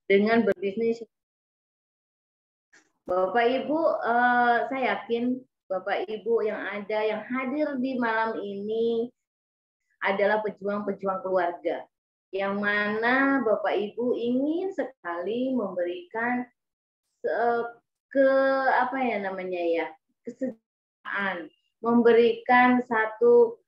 dengan berbisnis. Bapak Ibu, saya yakin Bapak Ibu yang ada yang hadir di malam ini adalah pejuang-pejuang keluarga, yang mana Bapak Ibu ingin sekali memberikan ke apa ya namanya ya, kesejahteraan, memberikan satu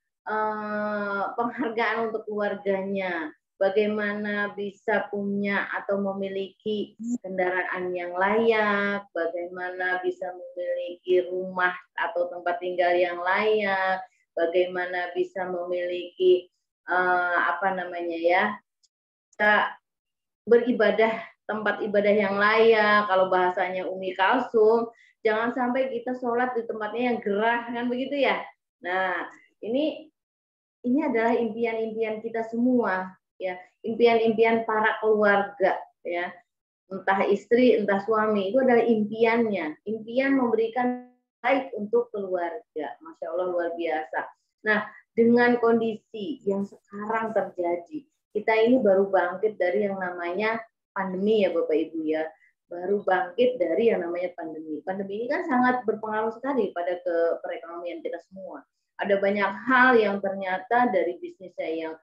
penghargaan untuk keluarganya, bagaimana bisa punya atau memiliki kendaraan yang layak, bagaimana bisa memiliki rumah atau tempat tinggal yang layak, bagaimana bisa memiliki apa namanya ya, bisa beribadah, tempat ibadah yang layak. Kalau bahasanya Umi Kalsum, jangan sampai kita sholat di tempatnya yang gerah, kan begitu ya. Nah, ini adalah impian-impian kita semua, ya, impian-impian para keluarga, ya, entah istri, entah suami, itu adalah impiannya, impian memberikan baik untuk keluarga. Masya Allah, luar biasa. Nah, dengan kondisi yang sekarang terjadi, kita ini baru bangkit dari yang namanya pandemi ya Bapak Ibu ya, baru bangkit dari yang namanya pandemi. Pandemi ini kan sangat berpengaruh sekali pada perekonomian kita semua. Ada banyak hal yang ternyata dari bisnis saya yang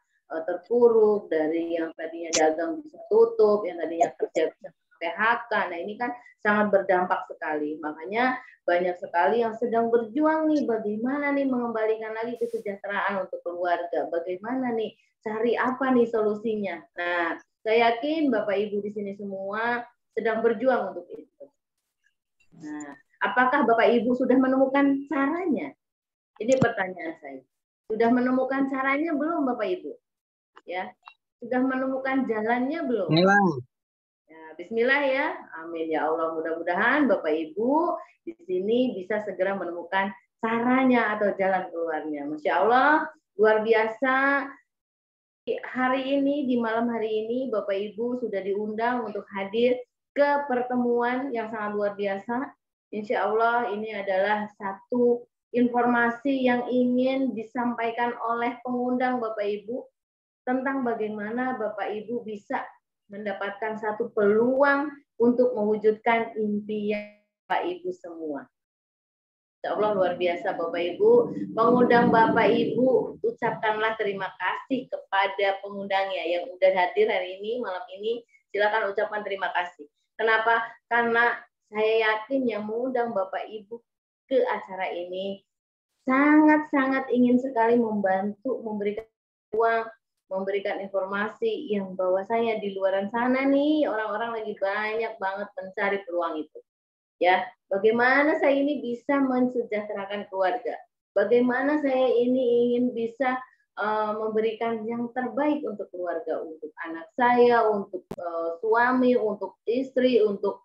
terpuruk, dari yang tadinya dagang bisa tutup, yang tadinya kerja bisa PHK. Nah, ini kan sangat berdampak sekali. Makanya banyak sekali yang sedang berjuang nih, bagaimana nih mengembalikan lagi kesejahteraan untuk keluarga, bagaimana nih cari apa nih solusinya. Nah, saya yakin Bapak Ibu di sini semua sedang berjuang untuk itu. Nah, apakah Bapak Ibu sudah menemukan caranya? Ini pertanyaan saya. Sudah menemukan caranya belum Bapak Ibu? Ya, sudah menemukan jalannya belum? Ya, Bismillah ya, amin ya Allah. Mudah-mudahan Bapak Ibu di sini bisa segera menemukan caranya atau jalan keluarnya. Masya Allah, luar biasa. Hari ini, di malam hari ini, Bapak Ibu sudah diundang untuk hadir ke pertemuan yang sangat luar biasa. Insya Allah ini adalah satu informasi yang ingin disampaikan oleh pengundang Bapak Ibu tentang bagaimana Bapak Ibu bisa mendapatkan satu peluang untuk mewujudkan impian Bapak Ibu semua. Insya Allah luar biasa Bapak Ibu. Mengundang Bapak Ibu, ucapkanlah terima kasih kepada pengundangnya yang sudah hadir hari ini, malam ini. Silakan ucapkan terima kasih. Kenapa? Karena saya yakin yang mengundang Bapak Ibu ke acara ini sangat-sangat ingin sekali membantu, memberikan uang, memberikan informasi yang bahwasanya di luaran sana nih orang-orang lagi banyak banget mencari peluang itu. Ya, bagaimana saya ini bisa mensejahterakan keluarga? Bagaimana saya ini ingin bisa memberikan yang terbaik untuk keluarga, untuk anak saya, untuk suami, untuk istri, untuk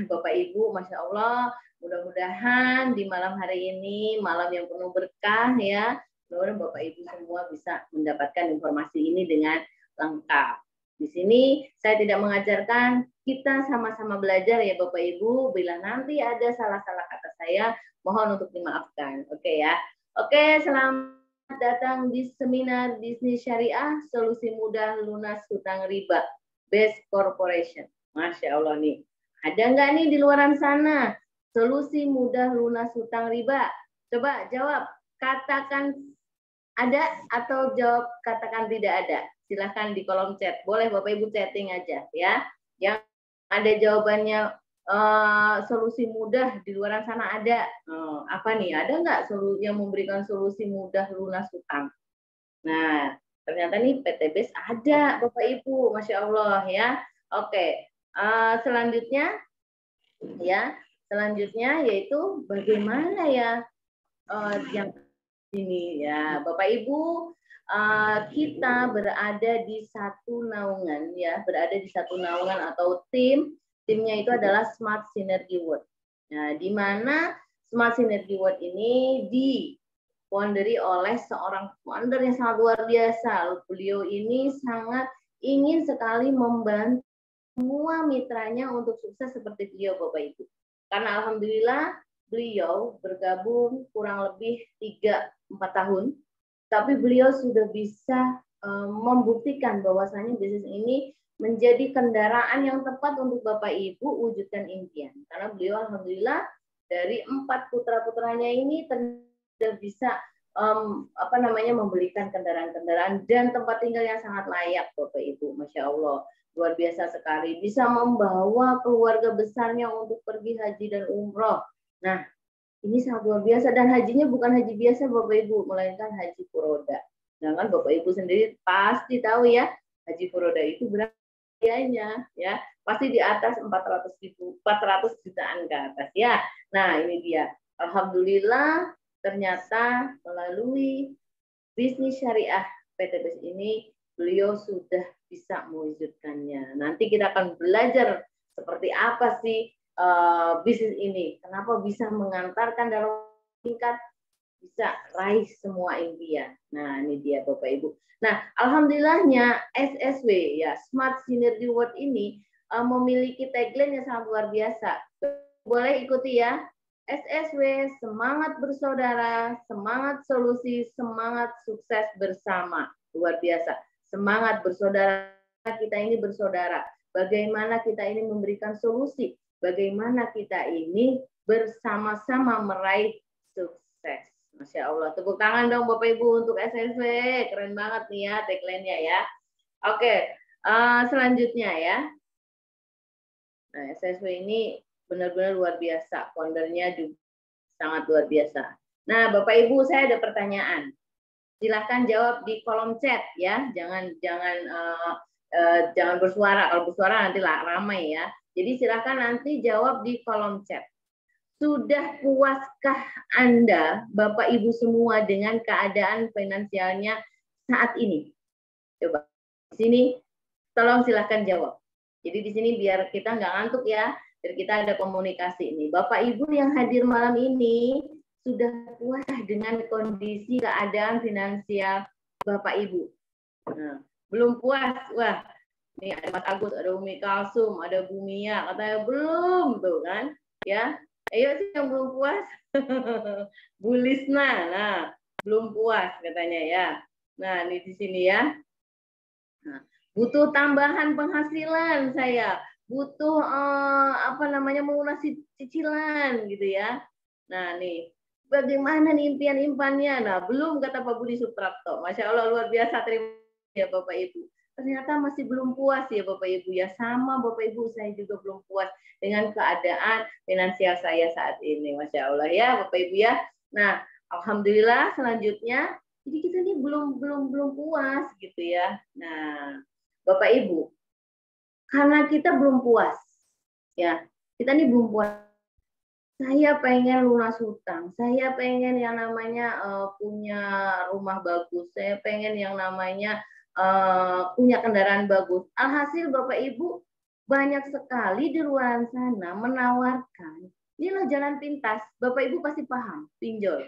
Bapak Ibu, Masya Allah, mudah-mudahan di malam hari ini, malam yang penuh berkah ya, mudah-mudahan Bapak Ibu semua bisa mendapatkan informasi ini dengan lengkap. Di sini saya tidak mengajarkan, kita sama-sama belajar ya Bapak Ibu, bila nanti ada salah-salah kata saya, mohon untuk dimaafkan. Oke ya. Oke, selamat datang di seminar bisnis syariah, solusi mudah lunas hutang riba, Best Corporation. Masya Allah nih. Ada nggak nih di luaran sana solusi mudah lunas hutang riba? Coba jawab, katakan ada atau jawab katakan tidak ada. Silahkan di kolom chat. Boleh Bapak Ibu chatting aja ya. Yang ada jawabannya solusi mudah di luaran sana ada. Apa nih? Ada nggak yang memberikan solusi mudah lunas hutang? Nah, ternyata nih PTBS ada Bapak Ibu, Masya Allah ya. Oke, selanjutnya yaitu bagaimana ya yang ini ya Bapak Ibu, kita berada di satu naungan ya, berada di satu naungan atau timnya itu adalah Smart Synergy World. Nah, di mana Smart Synergy World ini difounderi oleh seorang founder yang sangat luar biasa. Beliau ini sangat ingin sekali membantu semua mitranya untuk sukses seperti beliau Bapak Ibu. Karena alhamdulillah beliau bergabung kurang lebih 3-4 tahun, tapi beliau sudah bisa membuktikan bahwasanya bisnis ini menjadi kendaraan yang tepat untuk Bapak Ibu wujudkan impian. Karena beliau alhamdulillah dari 4 putra-putranya ini sudah bisa membelikan kendaraan-kendaraan dan tempat tinggal yang sangat layak, Bapak Ibu. Masya Allah, luar biasa sekali. Bisa membawa keluarga besarnya untuk pergi haji dan umroh. Nah, ini sangat luar biasa, dan hajinya bukan haji biasa, Bapak Ibu, melainkan haji furoda. Nah, kan Bapak Ibu sendiri pasti tahu ya, haji furoda itu berapa biayanya, ya pasti di atas 400 jutaan ke atas ya. Nah, ini dia. Alhamdulillah ternyata melalui bisnis syariah PTBS ini beliau sudah bisa mewujudkannya. Nanti kita akan belajar seperti apa sih bisnis ini, kenapa bisa mengantarkan dalam tingkat bisa raih semua impian. Nah, ini dia Bapak Ibu. Nah, alhamdulillahnya SSW ya, Smart Synergy World ini memiliki tagline yang sangat luar biasa. Boleh ikuti ya. SSW, semangat bersaudara, semangat solusi, semangat sukses bersama. Luar biasa. Semangat bersaudara, kita ini bersaudara. Bagaimana kita ini memberikan solusi. Bagaimana kita ini bersama-sama meraih sukses. Masya Allah. Tepuk tangan dong Bapak Ibu untuk SSW. Keren banget nih ya tagline-nya ya. Oke, selanjutnya ya. Nah, SSW ini benar-benar luar biasa. Foundernya juga sangat luar biasa. Nah, Bapak Ibu, saya ada pertanyaan. Silahkan jawab di kolom chat ya. Jangan bersuara. Kalau bersuara nanti ramai ya. Jadi silahkan nanti jawab di kolom chat. Sudah puaskah Anda, Bapak Ibu semua, dengan keadaan finansialnya saat ini? Coba di sini, tolong silahkan jawab. Jadi di sini biar kita nggak ngantuk ya, biar kita ada komunikasi ini. Bapak Ibu yang hadir malam ini sudah puas dengan kondisi keadaan finansial Bapak Ibu? Nah, belum puas? Wah, ini ada Mas Agus, ada Umi Kalsum, ada Bu Mia, katanya belum tuh kan? Ya, ayo sih yang belum puas. Bu Lisna, nah belum puas katanya ya. Nah ini di sini ya. Nah, butuh tambahan penghasilan saya, butuh melunasi cicilan gitu ya. Nah nih, bagaimana nih impian-impiannya? Nah belum, kata Pak Budi Suprapto. Masya Allah luar biasa, terima kasih ya Bapak Ibu. Ternyata masih belum puas ya Bapak Ibu ya. Sama Bapak Ibu, saya juga belum puas dengan keadaan finansial saya saat ini. Masya Allah ya Bapak Ibu ya. Nah, alhamdulillah selanjutnya, jadi kita ini belum puas gitu ya. Nah, Bapak Ibu, karena kita belum puas ya. Kita ini belum puas. Saya pengen lunas hutang, saya pengen yang namanya punya rumah bagus, saya pengen yang namanya punya kendaraan bagus. Alhasil Bapak Ibu banyak sekali di luar sana menawarkan, ini loh jalan pintas, Bapak Ibu pasti paham, pinjol,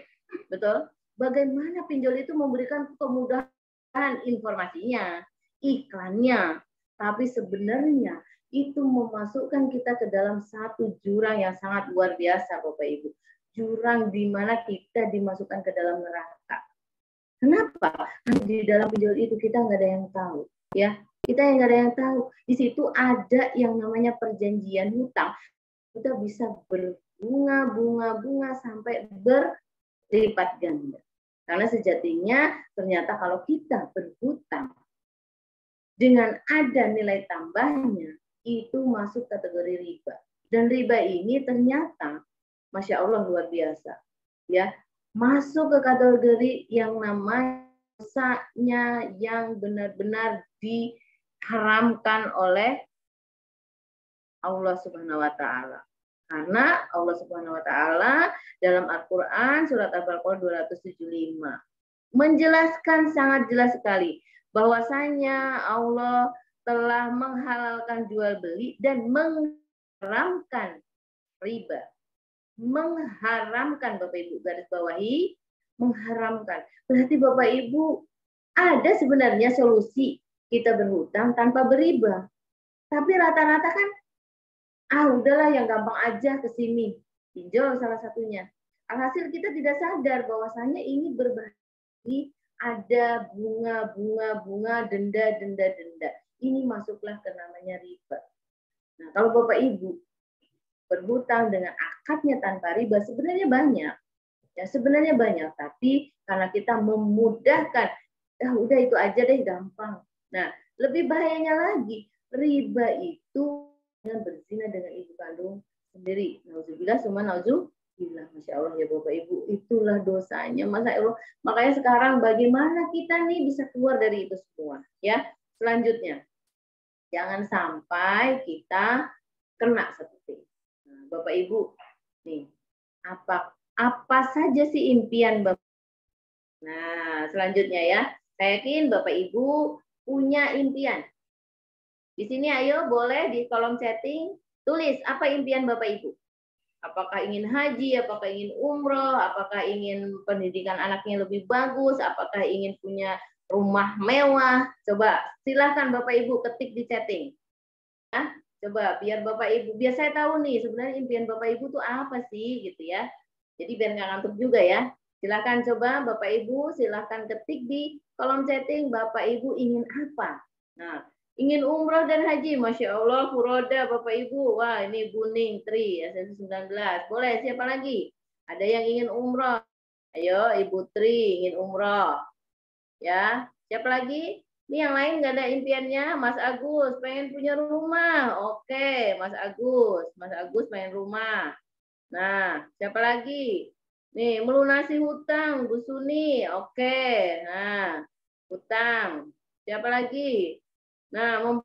betul? Bagaimana pinjol itu memberikan kemudahan informasinya, iklannya, tapi sebenarnya itu memasukkan kita ke dalam satu jurang yang sangat luar biasa, Bapak Ibu. Jurang di mana kita dimasukkan ke dalam neraka. Kenapa? Karena di dalam pinjol itu kita nggak ada yang tahu, ya. Kita yang nggak ada yang tahu. Di situ ada yang namanya perjanjian hutang. Kita bisa berbunga sampai berlipat ganda. Karena sejatinya ternyata kalau kita berhutang dengan ada nilai tambahnya, itu masuk kategori riba. Dan riba ini ternyata, Masya Allah luar biasa, ya, masuk ke kategori yang namanya dosanya yang benar-benar diharamkan oleh Allah Subhanahu wa Ta'ala. Karena Allah Subhanahu wa Ta'ala dalam Al-Quran surat Al-Baqarah 275 menjelaskan sangat jelas sekali bahwasanya Allah telah menghalalkan jual beli dan mengharamkan riba. Mengharamkan, Bapak Ibu, garis bawahi, mengharamkan. Berarti Bapak Ibu, ada sebenarnya solusi kita berhutang tanpa beriba. Tapi rata-rata kan, udahlah yang gampang aja ke sini. Pinjol salah satunya. Alhasil kita tidak sadar bahwasanya ini berbahaya. Ada bunga, denda. ini masuklah ke namanya riba. Nah, kalau Bapak Ibu berhutang dengan akadnya tanpa riba sebenarnya banyak. Ya, sebenarnya banyak, tapi karena kita memudahkan, udah itu aja deh, gampang. Nah, lebih bahayanya lagi, riba itu dengan berzina dengan ibu kandung sendiri. Nauzubillah, summa nauzubillah. Masya Allah ya Bapak Ibu, itulah dosanya. Masya Allah. Makanya sekarang bagaimana kita nih bisa keluar dari itu semua? Ya, selanjutnya, jangan sampai kita kena seperti itu. Nah, Bapak Ibu, nih apa saja sih impian Bapak? Nah, selanjutnya ya, saya yakin Bapak Ibu punya impian. Di sini ayo boleh di kolom chatting tulis apa impian Bapak Ibu. Apakah ingin haji, apakah ingin umroh, apakah ingin pendidikan anaknya lebih bagus, apakah ingin punya rumah mewah. Coba silahkan Bapak Ibu ketik di chatting. Ya, coba biar Bapak Ibu, biar saya tahu nih sebenarnya impian Bapak Ibu tuh apa sih gitu ya. Jadi biar nggak ngantuk juga ya. Silahkan coba Bapak Ibu, silahkan ketik di kolom chatting Bapak Ibu ingin apa. Nah, ingin umroh dan haji, Masya Allah, Furoda Bapak Ibu. Wah, ini Buning Tri, SN19. Boleh, siapa lagi? Ada yang ingin umroh. Ayo, Ibu Tri ingin umroh. Ya, siapa lagi? Ini yang lain nggak ada impiannya. Mas Agus pengen punya rumah. Oke, Mas Agus. Mas Agus pengen rumah. Nah, siapa lagi? Nih, melunasi hutang, Bu Suni. Oke. Nah, hutang. Siapa lagi? Nah,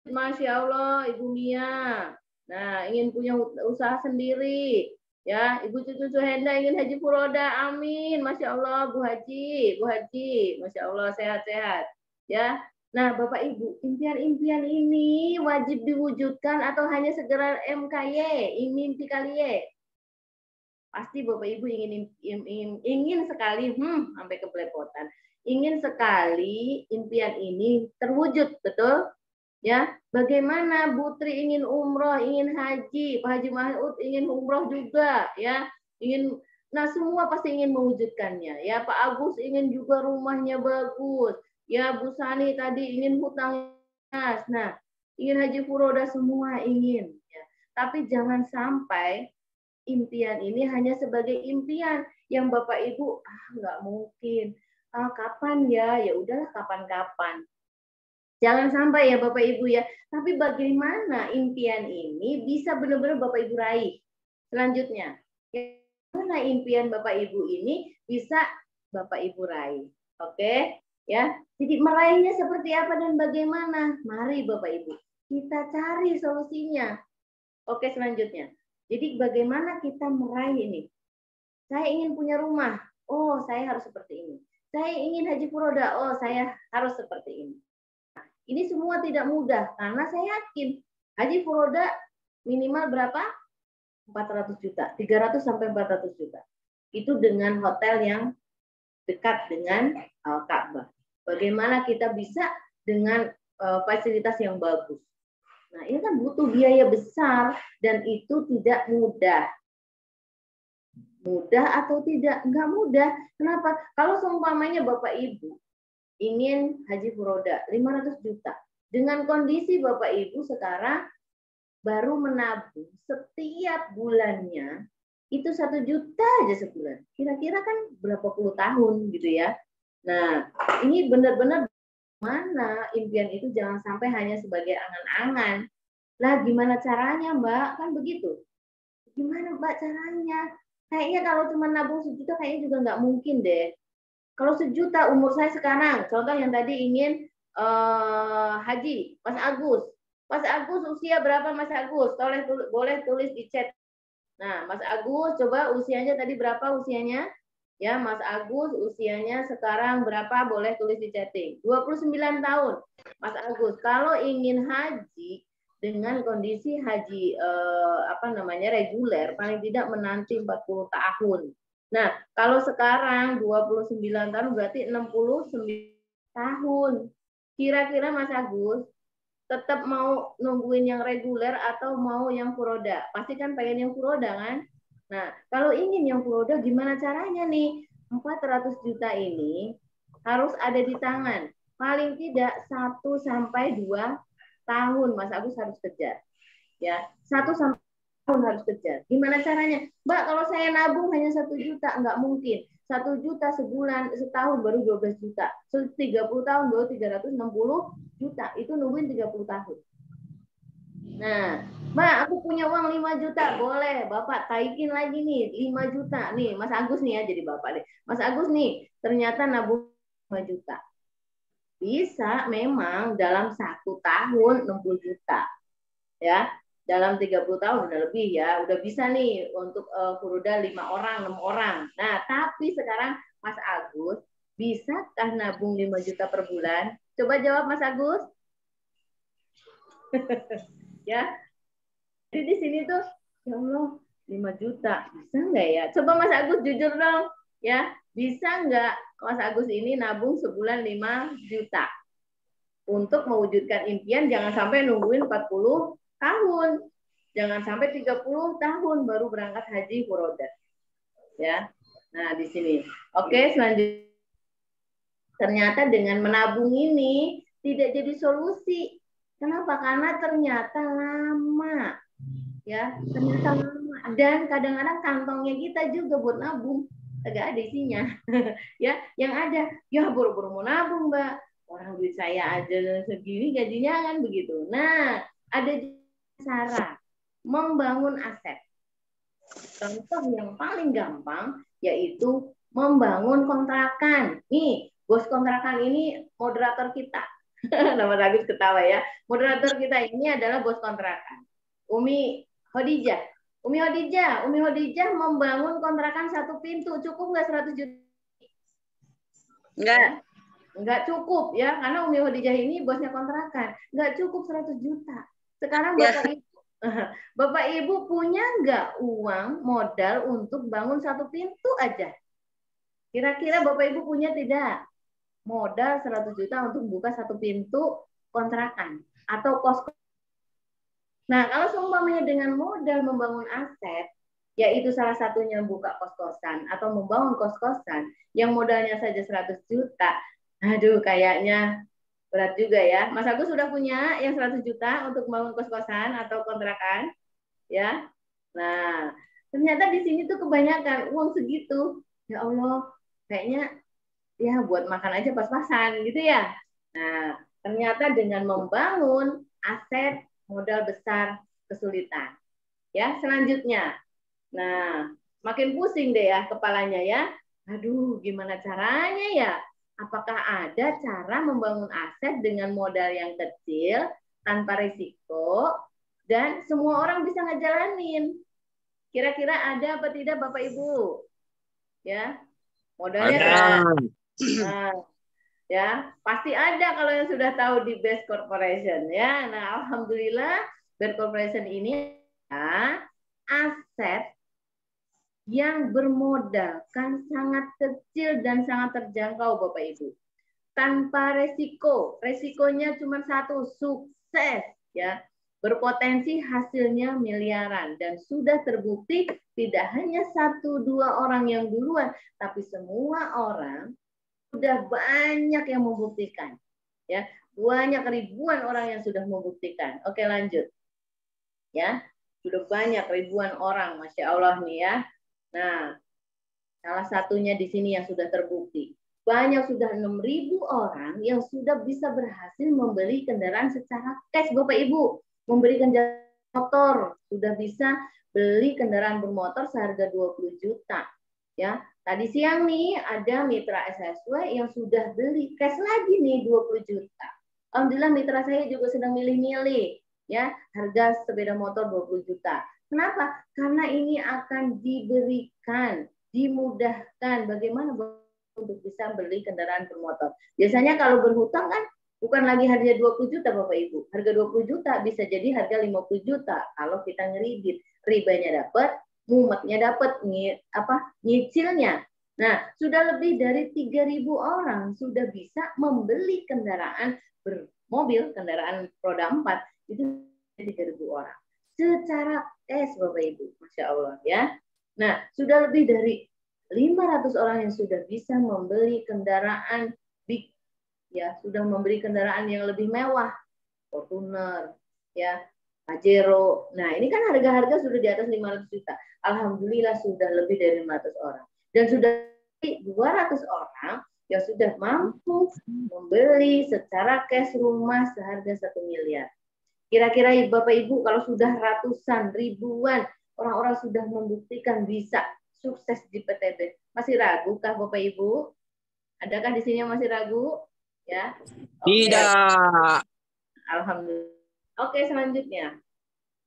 Masya Allah, Ibu Mia. Nah, ingin punya usaha sendiri. Ya, Ibu Cucu Suhenda ingin haji furoda. Amin. Masya Allah, Bu Haji. Bu Haji. Masya Allah, sehat-sehat. Ya. Nah, Bapak Ibu, impian-impian ini wajib diwujudkan atau hanya segera MKY, mimpi kali ya? Pasti Bapak Ibu ingin sekali, sampai kebelepotan. Ingin sekali impian ini terwujud, betul? Ya, bagaimana Bu Tri ingin umroh, ingin haji, Pak Haji Mahmud ingin umroh juga, ya, nah semua pasti ingin mewujudkannya, ya. Pak Agus ingin juga rumahnya bagus, ya. Bu Sani tadi ingin hutang, nah, ingin haji furoda, semua ingin, ya. Tapi jangan sampai impian ini hanya sebagai impian yang Bapak Ibu nggak mungkin, kapan ya, ya udahlah kapan-kapan. Jangan sampai ya Bapak Ibu ya. Tapi bagaimana impian ini bisa benar-benar Bapak Ibu raih? Selanjutnya, bagaimana impian Bapak Ibu ini bisa Bapak Ibu raih? Oke, ya. Jadi meraihnya seperti apa dan bagaimana? Mari Bapak Ibu, kita cari solusinya. Oke, selanjutnya. Jadi bagaimana kita meraih ini? Saya ingin punya rumah. Oh, saya harus seperti ini. Saya ingin haji furoda. Oh, saya harus seperti ini. Ini semua tidak mudah karena saya yakin haji furoda minimal berapa? 400 juta, 300 sampai 400 juta. Itu dengan hotel yang dekat dengan Ka'bah. Bagaimana kita bisa dengan fasilitas yang bagus. Nah, ini kan butuh biaya besar dan itu tidak mudah. Mudah atau tidak? Enggak mudah. Kenapa? Kalau seumpamanya Bapak Ibu ingin haji furoda 500 juta. Dengan kondisi Bapak Ibu sekarang baru menabung setiap bulannya itu 1 juta aja sebulan. Kira-kira kan berapa puluh tahun gitu ya. Nah, ini benar-benar mana impian itu jangan sampai hanya sebagai angan-angan. Lah gimana caranya Mbak? Kan begitu. Gimana Mbak caranya? Kayaknya kalau cuma nabung 1 juta kayaknya juga nggak mungkin deh. Kalau 1 juta umur saya sekarang, contoh yang tadi ingin haji, Mas Agus. Mas Agus usia berapa Mas Agus? Boleh tulis di chat. Nah, Mas Agus coba usianya tadi berapa usianya? Ya, Mas Agus usianya sekarang berapa? Boleh tulis di chatting. 29 tahun. Mas Agus, kalau ingin haji dengan kondisi haji reguler paling tidak menanti 40 tahun. Nah, kalau sekarang 29 tahun berarti 69 tahun. Kira-kira Mas Agus tetap mau nungguin yang reguler atau mau yang furoda? Pasti kan pengen yang furoda kan? Nah, kalau ingin yang furoda gimana caranya nih? 400 juta ini harus ada di tangan. paling tidak 1 sampai 2 tahun Mas Agus harus kejar. Ya, 1 sampai 2 tahun harus kejar. Gimana caranya? Mbak, kalau saya nabung hanya 1 juta, nggak mungkin. 1 juta sebulan, setahun baru 12 juta. 30 tahun baru 360 juta. Itu nungguin 30 tahun. Nah, Mbak, aku punya uang 5 juta. Boleh, Bapak taikin lagi nih, 5 juta. Nih, Mas Agus nih ya, jadi Bapak deh. Mas Agus nih, ternyata nabung 5 juta. Bisa memang dalam 1 tahun 60 juta. Ya, dalam 30 tahun udah lebih ya. Udah bisa nih untuk furuda 5 orang, 6 orang. Nah, tapi sekarang Mas Agus, bisakah nabung 5 juta per bulan? Coba jawab Mas Agus. Ya, jadi di sini tuh, ya Allah, 5 juta. Bisa nggak ya? Coba Mas Agus jujur dong. Ya, bisa nggak Mas Agus ini nabung sebulan 5 juta? Untuk mewujudkan impian, jangan sampai nungguin 40 tahun. Jangan sampai 30 tahun baru berangkat haji furoda. Ya. Nah, di sini. Oke, selanjutnya. Ternyata dengan menabung ini tidak jadi solusi. Kenapa? Karena ternyata lama. Ya, ternyata lama. Dan kadang-kadang kantongnya kita juga buat nabung agak ada isinya. Ya, yang ada, ya buru-buru mau nabung, Mbak. Orang duit saya aja segini gajinya kan begitu. Nah, ada cara membangun aset. Contoh yang paling gampang yaitu membangun kontrakan. Nih, bos kontrakan ini moderator kita. Nama Agus ketawa ya. Moderator kita ini adalah bos kontrakan. Umi Hodijah. Umi Hodijah membangun kontrakan 1 pintu. Cukup nggak 100 juta? Nggak cukup ya, karena Umi Hodijah ini bosnya kontrakan. Nggak cukup 100 juta. Sekarang Bapak Ibu punya nggak uang modal untuk bangun 1 pintu aja? Kira-kira Bapak Ibu punya tidak? Modal 100 juta untuk buka 1 pintu kontrakan atau kos. Nah, kalau seumpamanya dengan modal membangun aset, yaitu salah satunya buka kos-kosan atau membangun kos-kosan yang modalnya saja 100 juta, aduh kayaknya berat juga ya. Mas Agus sudah punya yang 100 juta untuk membangun kos-kosan atau kontrakan? Ya. Nah, ternyata di sini tuh kebanyakan uang segitu. Ya Allah, kayaknya ya buat makan aja pas-pasan gitu ya. Nah, ternyata dengan membangun aset modal besar kesulitan. Ya, selanjutnya. Nah, makin pusing deh ya kepalanya ya. Aduh, gimana caranya ya? Apakah ada cara membangun aset dengan modal yang kecil, tanpa risiko, dan semua orang bisa ngejalanin? Kira-kira ada apa tidak Bapak Ibu? Ya, modalnya kecil. Nah, ya pasti ada kalau yang sudah tahu di Best Corporation ya. Nah, alhamdulillah Best Corporation ini ya, aset yang bermodalkan sangat kecil dan sangat terjangkau Bapak Ibu. Tanpa resiko. Resikonya cuma 1, sukses ya. Berpotensi hasilnya miliaran dan sudah terbukti tidak hanya 1-2 orang yang duluan, tapi semua orang sudah banyak yang membuktikan. Ya, banyak ribuan orang yang sudah membuktikan. Oke, lanjut. Ya, sudah banyak ribuan orang, Masya Allah nih ya. Nah, salah satunya di sini yang sudah terbukti. Banyak sudah 6.000 orang yang sudah bisa berhasil membeli kendaraan secara cash, Bapak Ibu. Membeli kendaraan motor, sudah bisa beli kendaraan bermotor seharga 20 juta. Ya, tadi siang nih ada mitra SSW yang sudah beli cash lagi nih 20 juta. Alhamdulillah mitra saya juga sedang milih-milih ya, harga sepeda motor 20 juta. Kenapa? Karena ini akan diberikan, dimudahkan bagaimana untuk bisa beli kendaraan bermotor. Biasanya kalau berhutang kan bukan lagi harga 20 juta Bapak Ibu. Harga 20 juta bisa jadi harga 50 juta kalau kita ngeridit. Ribanya dapat, mumetnya dapat, nyicilnya. Nah, sudah lebih dari 3.000 orang sudah bisa membeli kendaraan bermobil, kendaraan roda 4 itu 3.000 orang. Secara cash Bapak Ibu, Masya Allah ya. Nah, sudah lebih dari 500 orang yang sudah bisa membeli kendaraan big ya sudah memberi kendaraan yang lebih mewah, Fortuner, ya, Pajero. Nah, ini kan harga-harga sudah di atas 500 juta. Alhamdulillah sudah lebih dari 500 orang. Dan sudah 200 orang yang sudah mampu membeli secara cash rumah seharga 1 miliar. Kira-kira Bapak Ibu kalau sudah ratusan, ribuan orang-orang sudah membuktikan bisa sukses di PTB, masih ragu kah Bapak Ibu? Adakah di sini yang masih ragu? Ya. Oke. Tidak. Alhamdulillah. Oke, selanjutnya.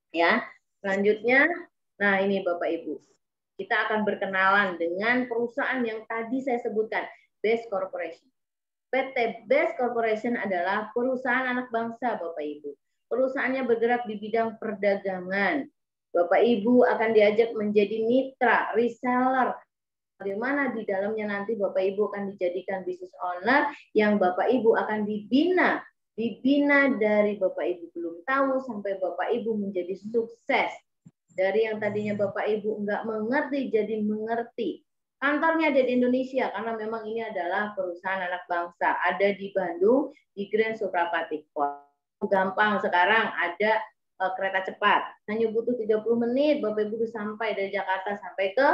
Ya, selanjutnya, nah ini Bapak Ibu. Kita akan berkenalan dengan perusahaan yang tadi saya sebutkan, Best Corporation. PT Best Corporation adalah perusahaan anak bangsa, Bapak Ibu. Perusahaannya bergerak di bidang perdagangan. Bapak Ibu akan diajak menjadi mitra, reseller. Bagaimana di dalamnya nanti Bapak Ibu akan dijadikan business owner yang Bapak Ibu akan dibina dari Bapak Ibu belum tahu sampai Bapak Ibu menjadi sukses. Dari yang tadinya Bapak Ibu enggak mengerti jadi mengerti. Kantornya ada di Indonesia karena memang ini adalah perusahaan anak bangsa. Ada di Bandung, di Grand Suprapati. Gampang sekarang ada kereta cepat. Hanya butuh 30 menit Bapak Ibu bisa sampai dari Jakarta sampai ke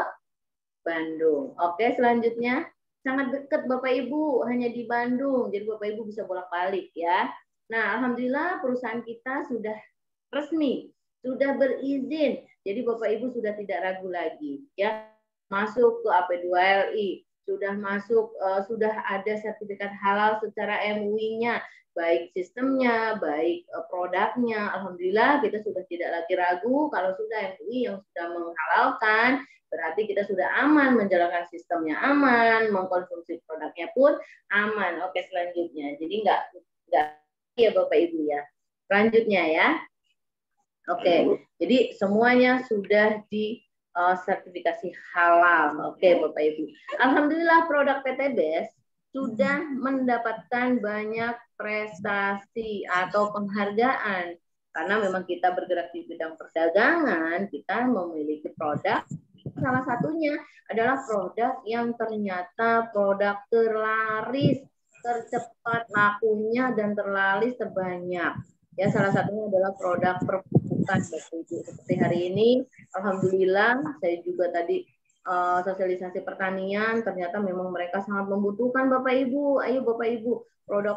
Bandung. Oke, selanjutnya sangat dekat Bapak Ibu, hanya di Bandung. Jadi Bapak Ibu bisa bolak-balik ya. Nah, alhamdulillah perusahaan kita sudah resmi, sudah berizin. Jadi Bapak Ibu sudah tidak ragu lagi ya. Masuk ke AP2LI, sudah masuk sudah ada sertifikat halal secara MUI-nya, baik sistemnya, baik produknya. Alhamdulillah kita sudah tidak lagi ragu kalau sudah MUI yang sudah menghalalkan, berarti kita sudah aman menjalankan sistemnya, aman mengkonsumsi produknya pun aman. Oke, selanjutnya. Jadi enggak ya Bapak Ibu ya. Selanjutnya ya. Oke, jadi semuanya sudah di sertifikasi halal. Oke, Bapak Ibu. Alhamdulillah produk PT Best sudah mendapatkan banyak prestasi atau penghargaan. Karena memang kita bergerak di bidang perdagangan, kita memiliki produk. Salah satunya adalah produk yang ternyata produk terlaris, tercepat lakunya, dan terlaris terbanyak. Ya, salah satunya adalah produk perpupukan, Bapak Ibu. Seperti hari ini, alhamdulillah, saya juga tadi sosialisasi pertanian, ternyata memang mereka sangat membutuhkan Bapak Ibu. Ayo Bapak Ibu, produk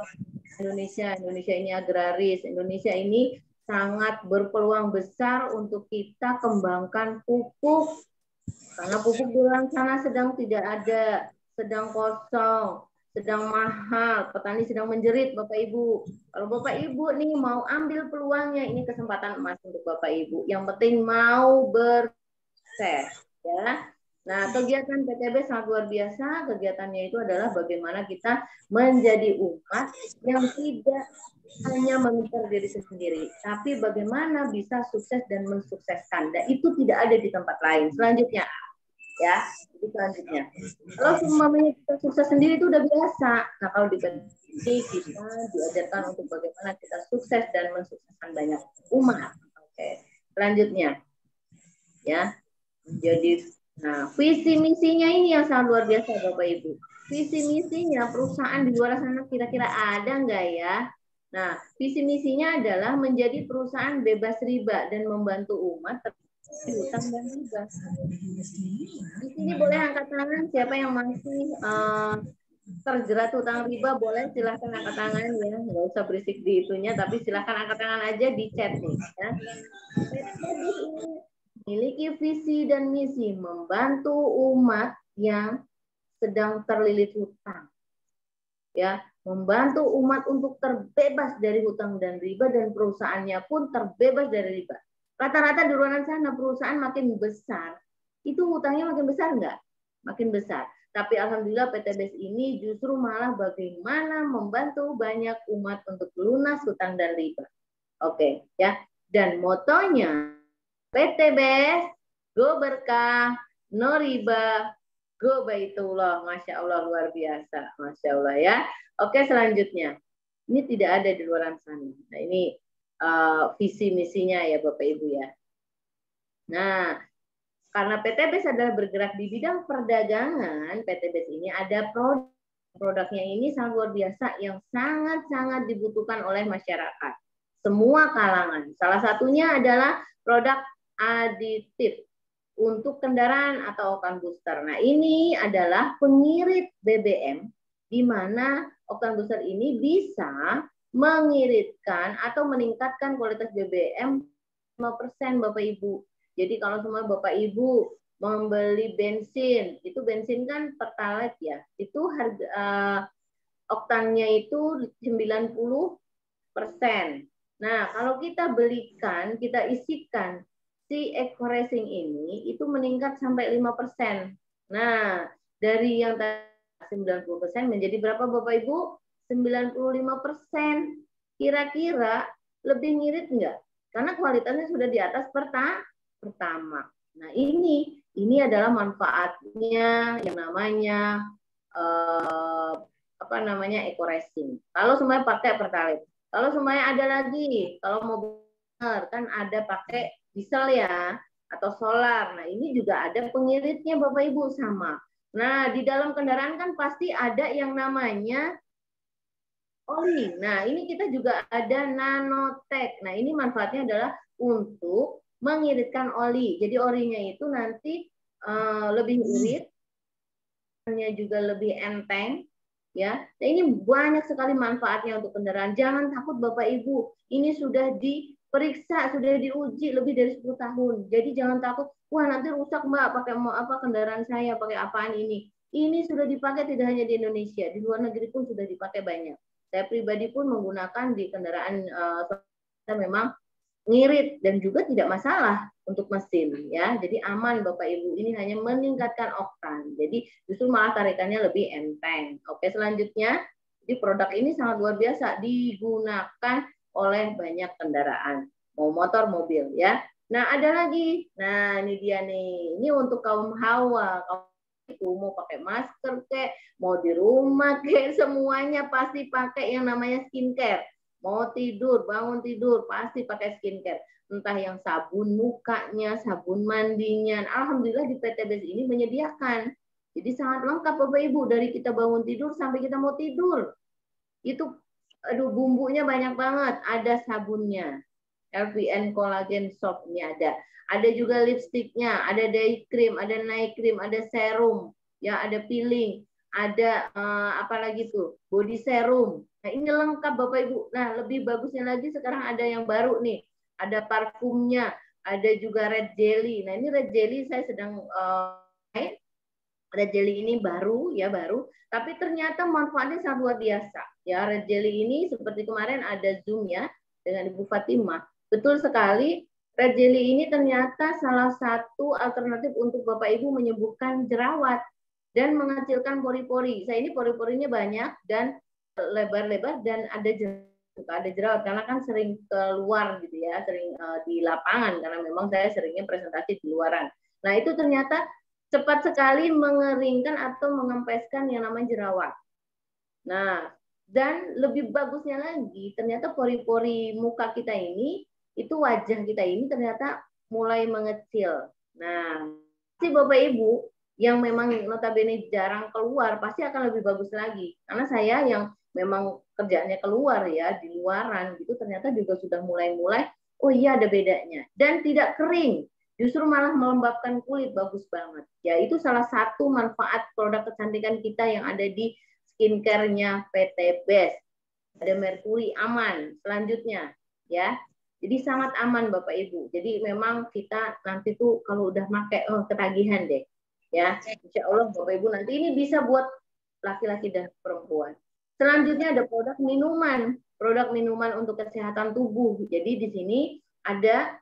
Indonesia ini agraris, Indonesia ini sangat berpeluang besar untuk kita kembangkan pupuk. Karena pupuk di luar sana sedang tidak ada, sedang kosong, sedang mahal, petani sedang menjerit Bapak Ibu. Kalau Bapak Ibu nih mau ambil peluangnya, ini kesempatan emas untuk Bapak Ibu. Yang penting mau bersukses ya. Nah, kegiatan PTB sangat luar biasa. Kegiatannya itu adalah bagaimana kita menjadi umat yang tidak hanya memikir diri sendiri, tapi bagaimana bisa sukses dan mensukseskan. Dan itu tidak ada di tempat lain. Selanjutnya, ya, itu selanjutnya. Kalau semuanya kita sukses sendiri itu udah biasa. Nah, kalau di sini kita diajarkan untuk bagaimana kita sukses dan mensukseskan banyak umat. Oke, selanjutnya, ya. Jadi, nah, visi misinya ini yang sangat luar biasa, Bapak Ibu. Visi misinya perusahaan di luar sana kira-kira ada nggak ya? Nah, visi misinya adalah menjadi perusahaan bebas riba dan membantu umat hutang dan riba. Di sini boleh angkat tangan siapa yang masih terjerat hutang riba, boleh silahkan angkat tangan ya, nggak usah berisik di itunya, tapi silahkan angkat tangan aja di chat nih ya. Memiliki visi dan misi membantu umat yang sedang terlilit hutang. Ya, membantu umat untuk terbebas dari hutang dan riba, dan perusahaannya pun terbebas dari riba. Rata-rata di luar sana perusahaan makin besar, itu hutangnya makin besar enggak? Makin besar. Tapi alhamdulillah PT Best ini justru malah bagaimana membantu banyak umat untuk lunas hutang dan riba. Oke, ya. Dan motonya PT Best, go berkah, no riba, go baitullah. Masya Allah, luar biasa. Masya Allah ya. Oke, selanjutnya. Ini tidak ada di luar sana. Nah, ini visi misinya ya Bapak Ibu ya. Nah, karena PT Best adalah bergerak di bidang perdagangan, PT Best ini ada produk Produknya ini sangat luar biasa yang sangat-sangat dibutuhkan oleh masyarakat. Semua kalangan. Salah satunya adalah produk aditif untuk kendaraan atau oktan booster. Nah, ini adalah pengirit BBM di mana oktan booster ini bisa mengiritkan atau meningkatkan kualitas BBM 5% Bapak Ibu. Jadi kalau semua Bapak Ibu membeli bensin, itu bensin kan pertalite ya, itu harga oktannya itu 90%. Nah, kalau kita belikan, kita isikan si Eco Racing ini itu meningkat sampai 5%. Nah, dari yang 90% menjadi berapa Bapak Ibu? 95%. Kira-kira lebih ngirit enggak? Karena kualitasnya sudah di atas pertama. Nah, ini adalah manfaatnya yang namanya Eco Racing. Kalau semuanya pakai pertalite. Kalau semuanya ada lagi, kalau mau benar kan ada pakai diesel ya atau solar. Nah, ini juga ada pengiritnya Bapak Ibu sama. Nah, di dalam kendaraan kan pasti ada yang namanya oli. Nah, ini kita juga ada nanotech. Nah, ini manfaatnya adalah untuk mengiritkan oli. Jadi olinya itu nanti lebih irit, juga lebih enteng. Ya, nah, ini banyak sekali manfaatnya untuk kendaraan. Jangan takut Bapak Ibu, ini sudah diperiksa, sudah diuji lebih dari 10 tahun. Jadi jangan takut, wah nanti rusak Mbak, pakai mau apa kendaraan saya, pakai apaan ini. Ini sudah dipakai tidak hanya di Indonesia, di luar negeri pun sudah dipakai banyak. Saya pribadi pun menggunakan di kendaraan memang ngirit dan juga tidak masalah untuk mesin ya. Jadi aman Bapak Ibu, ini hanya meningkatkan oktan. Jadi justru malah tarikannya lebih enteng. Oke, selanjutnya di produk ini sangat luar biasa digunakan oleh banyak kendaraan, mau motor, mobil ya. Nah, ada lagi. Nah, ini dia nih. Ini untuk kaum hawa, kaum itu mau pakai masker kek, mau di rumah kek, semuanya pasti pakai yang namanya skincare. Mau tidur, bangun tidur, pasti pakai skincare. Entah yang sabun mukanya, sabun mandinya. Alhamdulillah di PT BES ini menyediakan. Jadi sangat lengkap Bapak Ibu. Dari kita bangun tidur sampai kita mau tidur. Itu bumbunya banyak banget. Ada sabunnya. LVN Collagen Soft ini ada. Ada juga lipstiknya, ada day cream, ada night cream, ada serum, ya ada peeling, ada apa lagi tuh? Body serum. Nah, ini lengkap Bapak Ibu. Nah, lebih bagusnya lagi sekarang ada yang baru nih. Ada parfumnya, ada juga red jelly. Nah, ini red jelly saya sedang red jelly ini baru ya, tapi ternyata manfaatnya sangat luar biasa. Ya, red jelly ini seperti kemarin ada Zoom ya dengan Ibu Fatimah. Betul sekali, red jelly ini ternyata salah satu alternatif untuk Bapak Ibu menyembuhkan jerawat dan mengecilkan pori-pori. Saya ini pori-porinya banyak dan lebar-lebar dan ada jerawat karena kan sering keluar gitu ya, sering di lapangan karena memang saya seringnya presentasi di luaran. Nah, itu ternyata cepat sekali mengeringkan atau mengempeskan yang namanya jerawat. Nah, dan lebih bagusnya lagi, ternyata pori-pori muka kita ini, itu wajah kita ini ternyata mulai mengecil. Nah, si Bapak Ibu yang memang notabene jarang keluar, pasti akan lebih bagus lagi. Karena saya yang memang kerjaannya keluar ya, di luaran gitu, ternyata juga sudah mulai-mulai, oh iya ada bedanya. Dan tidak kering, justru malah melembabkan kulit, bagus banget. Ya, itu salah satu manfaat produk kecantikan kita yang ada di skincare-nya PT BES. Ada merkuri aman. Selanjutnya ya. Jadi sangat aman Bapak Ibu. Jadi memang kita nanti tuh kalau udah pakai ketagihan deh. Ya, Insya Allah Bapak Ibu nanti ini bisa buat laki-laki dan perempuan. Selanjutnya ada produk minuman untuk kesehatan tubuh. Jadi di sini ada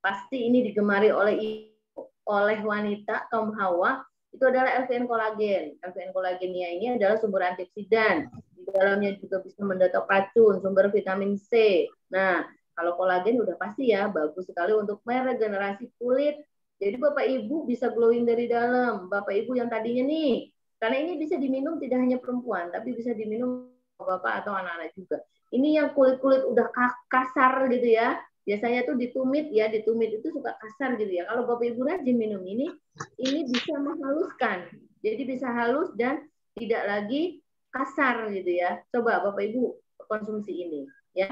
pasti ini digemari oleh wanita kaum hawa, itu adalah LVN kolagen. LVN kolagennya ini adalah sumber antioksidan. Di dalamnya juga bisa mendetok racun, sumber vitamin C. Nah, kalau kolagen udah pasti ya bagus sekali untuk meregenerasi kulit. Jadi Bapak Ibu bisa glowing dari dalam. Bapak Ibu yang tadinya nih, karena ini bisa diminum tidak hanya perempuan, tapi bisa diminum bapak atau anak-anak juga. Ini yang kulit-kulit udah kasar gitu ya, biasanya tuh ditumit itu suka kasar gitu ya. Kalau Bapak Ibu rajin minum ini bisa menghaluskan. Jadi bisa halus dan tidak lagi kasar gitu ya. Coba Bapak Ibu konsumsi ini ya.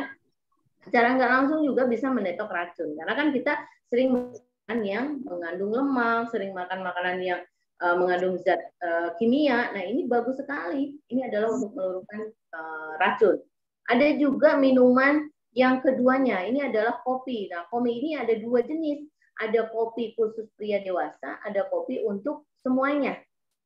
Secara nggak langsung juga bisa mendetok racun. Karena kan kita sering makan yang mengandung lemak, sering makan makanan yang mengandung zat kimia. Nah ini bagus sekali. Ini adalah untuk meluruskan racun. Ada juga minuman yang keduanya. Ini adalah kopi. Nah kopi ini ada dua jenis. Ada kopi khusus pria dewasa, ada kopi untuk semuanya.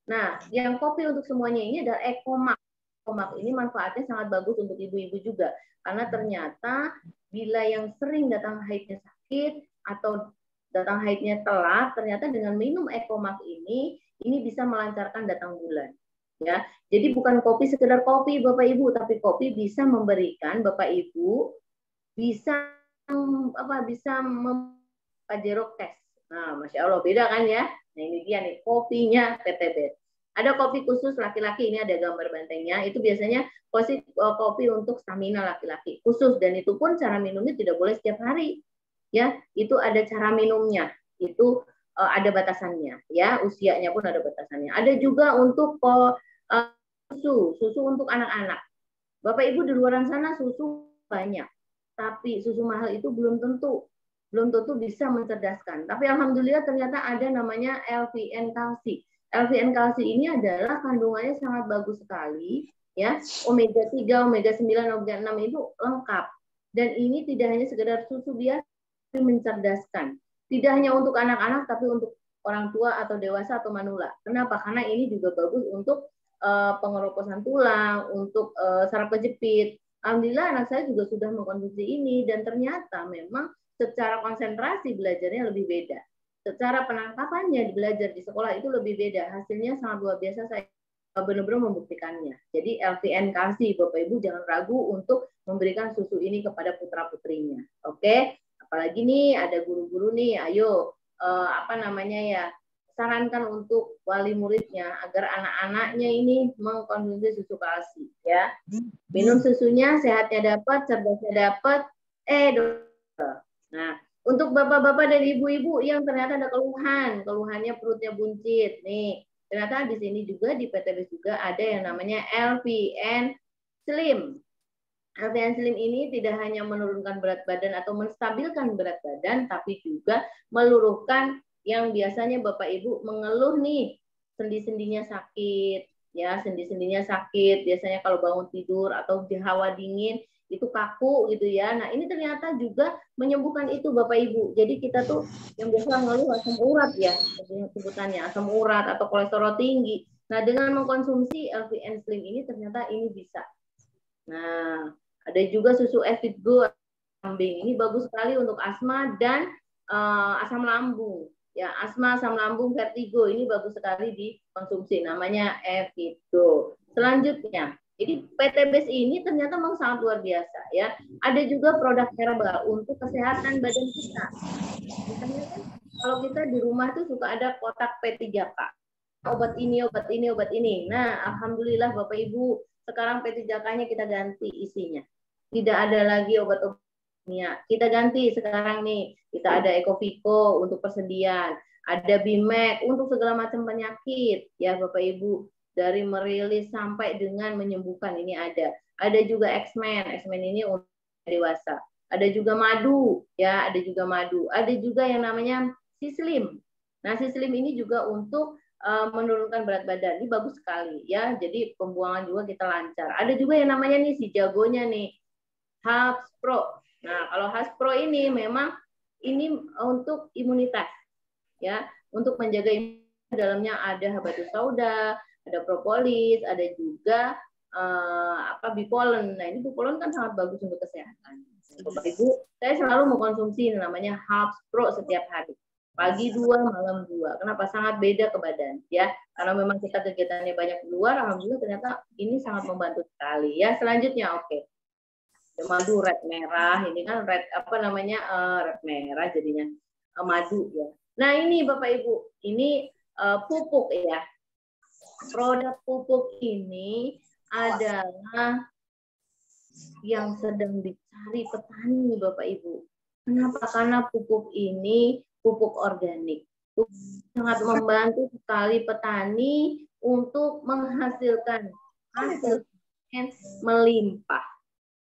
Nah, yang kopi untuk semuanya ini adalah Ecomax. Ecomax ini manfaatnya sangat bagus untuk ibu-ibu juga. Karena ternyata bila yang sering datang haidnya sakit atau datang haidnya telat, ternyata dengan minum Ecomax ini bisa melancarkan datang bulan. Ya, jadi bukan kopi sekedar kopi Bapak Ibu, tapi kopi bisa memberikan Bapak Ibu bisa bisa Pajero test. Nah, Masya Allah, beda kan ya? Nah, ini dia nih, kopinya PTB. Ada kopi khusus laki-laki, ini ada gambar bantengnya. Itu biasanya kopi untuk stamina laki-laki. Khusus, dan itu pun cara minumnya tidak boleh setiap hari. Ya, itu ada cara minumnya. Itu ada batasannya. Ya, usianya pun ada batasannya. Ada juga untuk susu untuk anak-anak. Bapak Ibu di luar sana susu banyak. Tapi susu mahal itu belum tentu bisa mencerdaskan. Tapi alhamdulillah ternyata ada namanya LVN kalsi. LVN kalsi ini adalah kandungannya sangat bagus sekali, ya. Omega 3, omega 9, omega 6 itu lengkap. Dan ini tidak hanya sekedar susu biasa, tapi mencerdaskan. Tidak hanya untuk anak-anak, tapi untuk orang tua atau dewasa atau manula. Kenapa? Karena ini juga bagus untuk pengeroposan tulang, untuk saraf kejepit. Alhamdulillah anak saya juga sudah mengkonsumsi ini dan ternyata memang secara konsentrasi belajarnya lebih beda. Secara penangkapannya belajar di sekolah itu lebih beda. Hasilnya sangat luar biasa, saya benar-benar membuktikannya. Jadi LVN kalsi, Bapak Ibu jangan ragu untuk memberikan susu ini kepada putra-putrinya. Oke? Apalagi nih ada guru-guru nih, ayo sarankan untuk wali muridnya agar anak-anaknya ini mengkonsumsi susu kalsi ya. Minum susunya, sehatnya dapat, cerdasnya dapat. Nah, untuk bapak-bapak dan ibu-ibu yang ternyata ada keluhannya perutnya buncit, nih, ternyata di sini juga di PTB juga ada yang namanya LVN Slim. LVN Slim ini tidak hanya menurunkan berat badan atau menstabilkan berat badan, tapi juga meluluhkan yang biasanya Bapak Ibu mengeluh nih, sendi-sendinya sakit, ya sendi-sendinya sakit, biasanya kalau bangun tidur atau di hawa dingin itu kaku gitu ya. Nah ini ternyata juga menyembuhkan itu Bapak Ibu. Jadi kita tuh yang biasa ngeluh asam urat ya, sebutannya asam urat atau kolesterol tinggi. Nah dengan mengkonsumsi LVN Slim ini ternyata ini bisa. Nah ada juga susu Evitgo kambing, ini bagus sekali untuk asma dan asam lambung. Ya, asma, asam lambung, vertigo ini bagus sekali dikonsumsi. Namanya Evitgo. Selanjutnya, jadi PTBS ini ternyata memang sangat luar biasa ya. Ada juga produk herbal untuk kesehatan badan kita. Misalnya kan kalau kita di rumah tuh suka ada kotak P3K. Obat ini, obat ini, obat ini. Nah, alhamdulillah Bapak Ibu, sekarang P3K-nya kita ganti isinya. Tidak ada lagi obat-obat kimia. Kita ganti sekarang nih. Kita ada Ecoviko untuk persendian, ada Bimek untuk segala macam penyakit. Ya Bapak Ibu, dari merilis sampai dengan menyembuhkan ini ada. Ada juga X-Men. X-Men ini untuk dewasa. Ada juga madu, ya, ada juga madu. Ada juga yang namanya Sislim. Nah, Sislim ini juga untuk menurunkan berat badan. Ini bagus sekali ya. Jadi pembuangan juga kita lancar. Ada juga yang namanya nih si jagonya nih, Haspro. Nah, kalau Haspro ini memang ini untuk imunitas ya, untuk menjaga imunitas. Dalamnya ada habatus sauda, ada propolis, ada juga bipolen. Nah, ini bipolen kan sangat bagus untuk kesehatan. Bapak Ibu, saya selalu mengkonsumsi namanya Haspro setiap hari. Pagi 2, malam 2. Kenapa? Sangat beda ke badan ya. Karena memang kita kegiatannya banyak di luar, alhamdulillah ternyata ini sangat membantu sekali ya. Selanjutnya oke. Madu red merah, ini kan red red merah jadinya madu ya. Nah ini Bapak Ibu, ini pupuk ya. Produk pupuk ini adalah yang sedang dicari petani Bapak Ibu. Kenapa? Karena pupuk ini pupuk organik. Sangat membantu sekali petani untuk menghasilkan hasil melimpah.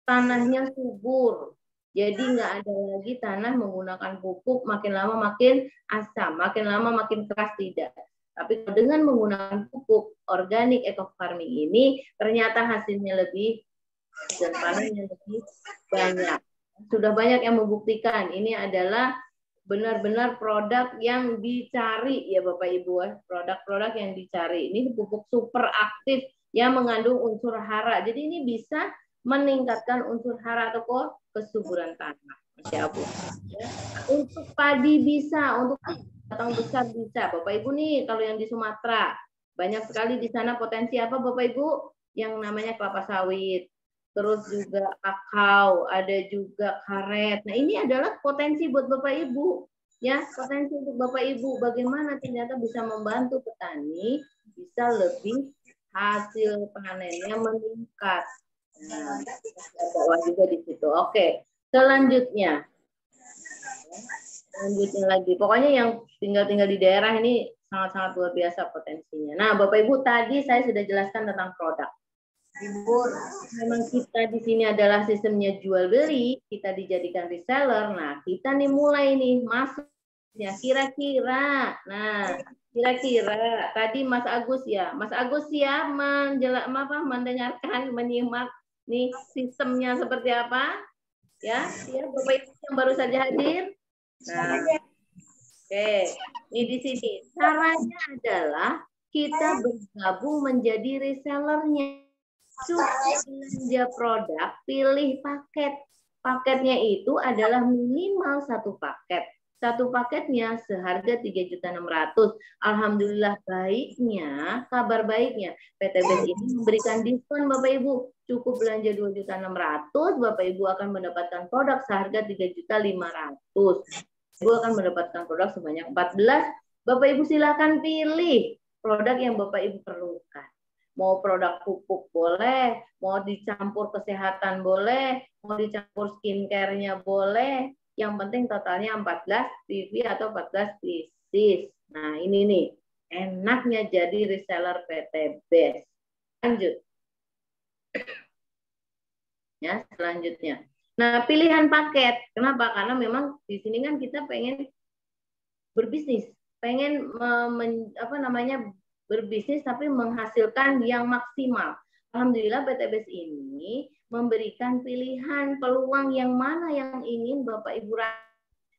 Tanahnya subur. Jadi nggak ada lagi tanah menggunakan pupuk makin lama makin asam, makin lama makin keras, tidak. Tapi dengan menggunakan pupuk organik eco farming ini ternyata hasilnya lebih dan panennya lebih banyak. Sudah banyak yang membuktikan ini adalah benar-benar produk yang dicari ya Bapak Ibu, produk-produk yang dicari. Ini pupuk super aktif yang mengandung unsur hara. Jadi ini bisa meningkatkan unsur hara atau kesuburan tanah. Masya Allah. Ya. Untuk padi bisa, untuk batang besar bisa. Bapak Ibu nih kalau yang di Sumatera banyak sekali di sana potensi apa Bapak Ibu? Yang namanya kelapa sawit. Terus juga kakao, ada juga karet. Nah ini adalah potensi buat Bapak Ibu. Ya, potensi untuk Bapak Ibu. Bagaimana ternyata bisa membantu petani bisa lebih hasil panennya meningkat. Nah, bawah juga di situ. Oke, selanjutnya lagi. Pokoknya yang tinggal di daerah ini sangat-sangat luar biasa potensinya. Nah, Bapak Ibu tadi saya sudah jelaskan tentang produk. Ibu, memang kita di sini adalah sistemnya jual beli, kita dijadikan reseller. Nah, kita nih mulai nih masuk ya kira-kira. Nah, kira-kira tadi Mas Agus ya mendengarkan, menyimak nih sistemnya seperti apa? Ya, Bapak Ibu yang baru saja hadir. Nah, oke, ini di sini caranya adalah kita bergabung menjadi resellernya. Cukup belanja produk, pilih paket. Paketnya itu adalah minimal satu paket. Satu paketnya seharga 3.600.000. Alhamdulillah baiknya, kabar baiknya, PTBES ini memberikan diskon Bapak Ibu. Cukup belanja 2.600.000, Bapak Ibu akan mendapatkan produk seharga 3.500.000. Ibu akan mendapatkan produk sebanyak 14. Bapak Ibu silakan pilih produk yang Bapak Ibu perlukan. Mau produk pupuk boleh, mau dicampur kesehatan boleh, mau dicampur skincare-nya boleh. Yang penting totalnya 14 PV atau 14 pieces. Nah ini nih, enaknya jadi reseller PTBES. Lanjut. Ya, selanjutnya. Nah, pilihan paket. Kenapa? Karena memang di sini kan kita pengen berbisnis, pengen berbisnis tapi menghasilkan yang maksimal. Alhamdulillah PTBES ini memberikan pilihan peluang yang mana yang ingin Bapak Ibu.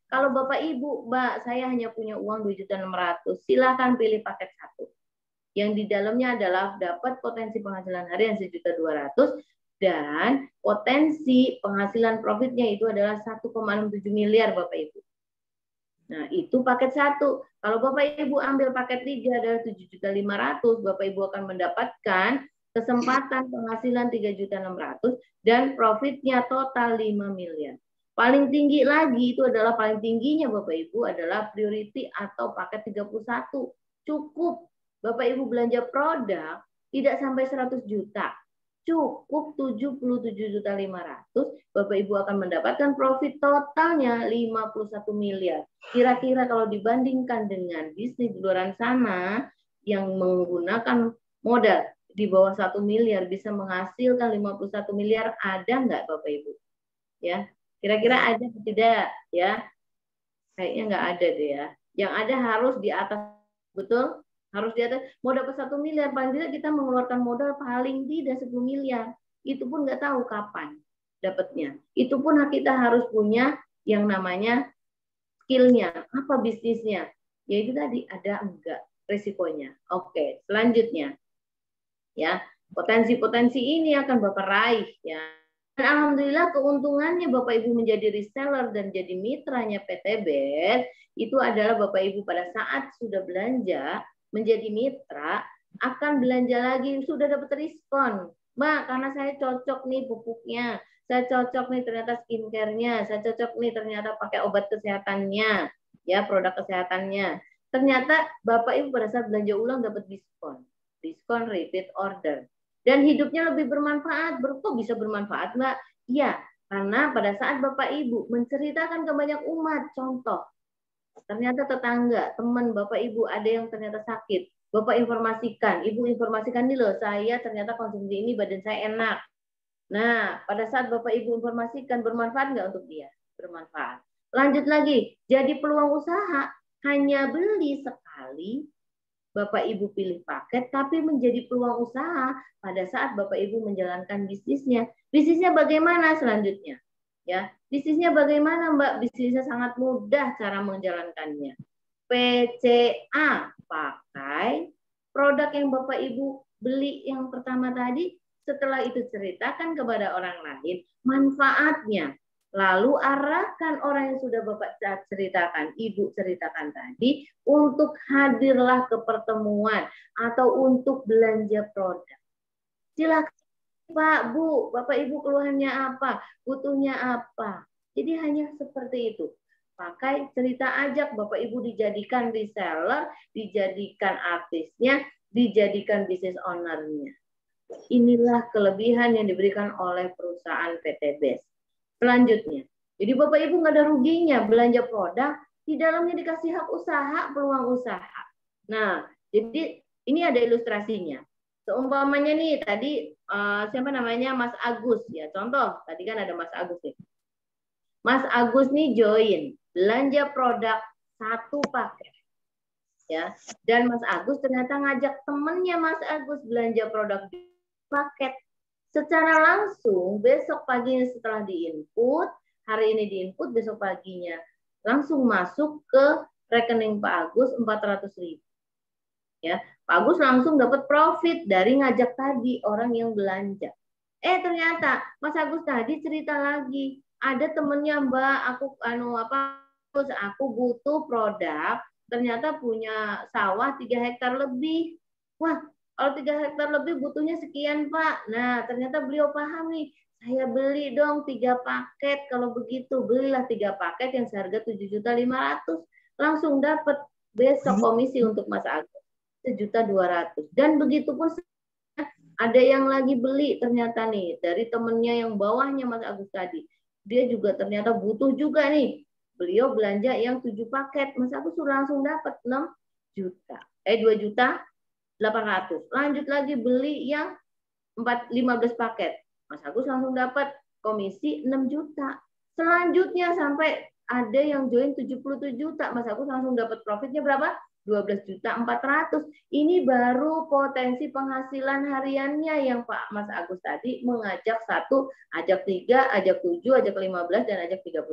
Kalau Bapak Ibu, Mbak, saya hanya punya uang 2.600.000, silahkan pilih paket 1. Yang di dalamnya adalah dapat potensi penghasilan harian 1.200.000 dan potensi penghasilan profitnya itu adalah 1,67 miliar Bapak Ibu. Nah, itu paket 1. Kalau Bapak Ibu ambil paket 3 adalah 7.500.000, Bapak Ibu akan mendapatkan kesempatan penghasilan 3.600.000 dan profitnya total 5 miliar. Paling tinggi lagi itu adalah paling tingginya Bapak Ibu adalah priority atau paket 31. Cukup Bapak Ibu belanja produk tidak sampai 100 juta. Cukup 77.500.000, Bapak Ibu akan mendapatkan profit totalnya 51 miliar. Kira-kira kalau dibandingkan dengan bisnis di luar sana yang menggunakan modal di bawah 1 miliar bisa menghasilkan 51 miliar, ada nggak Bapak Ibu? Ya, kira-kira ada atau tidak? Ya, kayaknya nggak ada deh ya. Yang ada harus di atas, betul? Harus di atas. Mau dapat 1 miliar, paling tidak kita mengeluarkan modal paling tidak 10 miliar. Itu pun nggak tahu kapan dapatnya. Itu pun kita harus punya yang namanya skillnya. Apa bisnisnya? Ya itu tadi, ada enggak resikonya. Oke, selanjutnya. Ya, potensi-potensi ini akan Bapak raih ya. Dan alhamdulillah keuntungannya Bapak Ibu menjadi reseller dan jadi mitranya PTBES itu adalah Bapak Ibu pada saat sudah belanja menjadi mitra akan belanja lagi sudah dapat diskon. Mbak, karena saya cocok nih pupuknya, saya cocok nih ternyata skincare-nya, saya cocok nih ternyata pakai obat kesehatannya, ya produk kesehatannya. Ternyata Bapak Ibu pada saat belanja ulang dapat diskon. Diskon repeat order. Dan hidupnya lebih bermanfaat. Kok bisa bermanfaat, Mbak? Iya, karena pada saat Bapak Ibu menceritakan ke banyak umat, contoh, ternyata tetangga, teman Bapak Ibu ada yang ternyata sakit. Bapak informasikan, Ibu informasikan nih loh, saya ternyata konsumsi ini badan saya enak. Nah, pada saat Bapak Ibu informasikan, bermanfaat nggak untuk dia? Bermanfaat. Lanjut lagi, jadi peluang usaha hanya beli sekali, Bapak Ibu pilih paket, tapi menjadi peluang usaha pada saat Bapak Ibu menjalankan bisnisnya. Bisnisnya bagaimana selanjutnya? Ya, bisnisnya bagaimana Mbak? Bisnisnya sangat mudah cara menjalankannya. PCA, pakai produk yang Bapak Ibu beli yang pertama tadi, setelah itu ceritakan kepada orang lain manfaatnya. Lalu arahkan orang yang sudah Bapak ceritakan, Ibu ceritakan tadi, untuk hadirlah ke pertemuan atau untuk belanja produk. Silakan Pak, Bu, Bapak Ibu keluhannya apa, butuhnya apa. Jadi hanya seperti itu. Pakai cerita ajak, Bapak Ibu dijadikan reseller, dijadikan artisnya, dijadikan business owner-nya. Inilah kelebihan yang diberikan oleh perusahaan PT BES. Selanjutnya, jadi Bapak Ibu nggak ada ruginya belanja produk, di dalamnya dikasih hak usaha, peluang usaha. Nah, jadi ini ada ilustrasinya. Seumpamanya nih tadi siapa namanya Mas Agus ya. Contoh, tadi kan ada Mas Agus nih. Mas Agus nih join belanja produk 1 paket. Ya. Dan Mas Agus ternyata ngajak temennya Mas Agus belanja produk paket. Secara langsung besok paginya setelah diinput, hari ini diinput, besok paginya langsung masuk ke rekening Pak Agus 400.000. Ya, Pak Agus langsung dapat profit dari ngajak tadi orang yang belanja. Ternyata Mas Agus tadi cerita lagi, ada temennya Mbak, aku butuh produk, ternyata punya sawah 3 hektar lebih. Wah, kalau 3 hektar lebih butuhnya sekian Pak. Nah, ternyata beliau paham nih, saya beli dong 3 paket. Kalau begitu, belilah 3 paket yang seharga 7.500.000. Langsung dapat besok komisi untuk Mas Agus 1.200.000. Dan begitu pun ada yang lagi beli ternyata nih dari temennya yang bawahnya Mas Agus tadi. Dia juga ternyata butuh juga nih. Beliau belanja yang 7 paket. Mas Agus sudah langsung dapat 6 juta. 2.800.000. Lanjut lagi beli yang 15 paket. Mas Agus langsung dapat komisi 6 juta. Selanjutnya sampai ada yang join 77 juta. Mas Agus langsung dapat profitnya berapa? 12.400.000. Ini baru potensi penghasilan hariannya yang Pak Mas Agus tadi mengajak 1, ajak 3, ajak 7, ajak 15, dan ajak 31.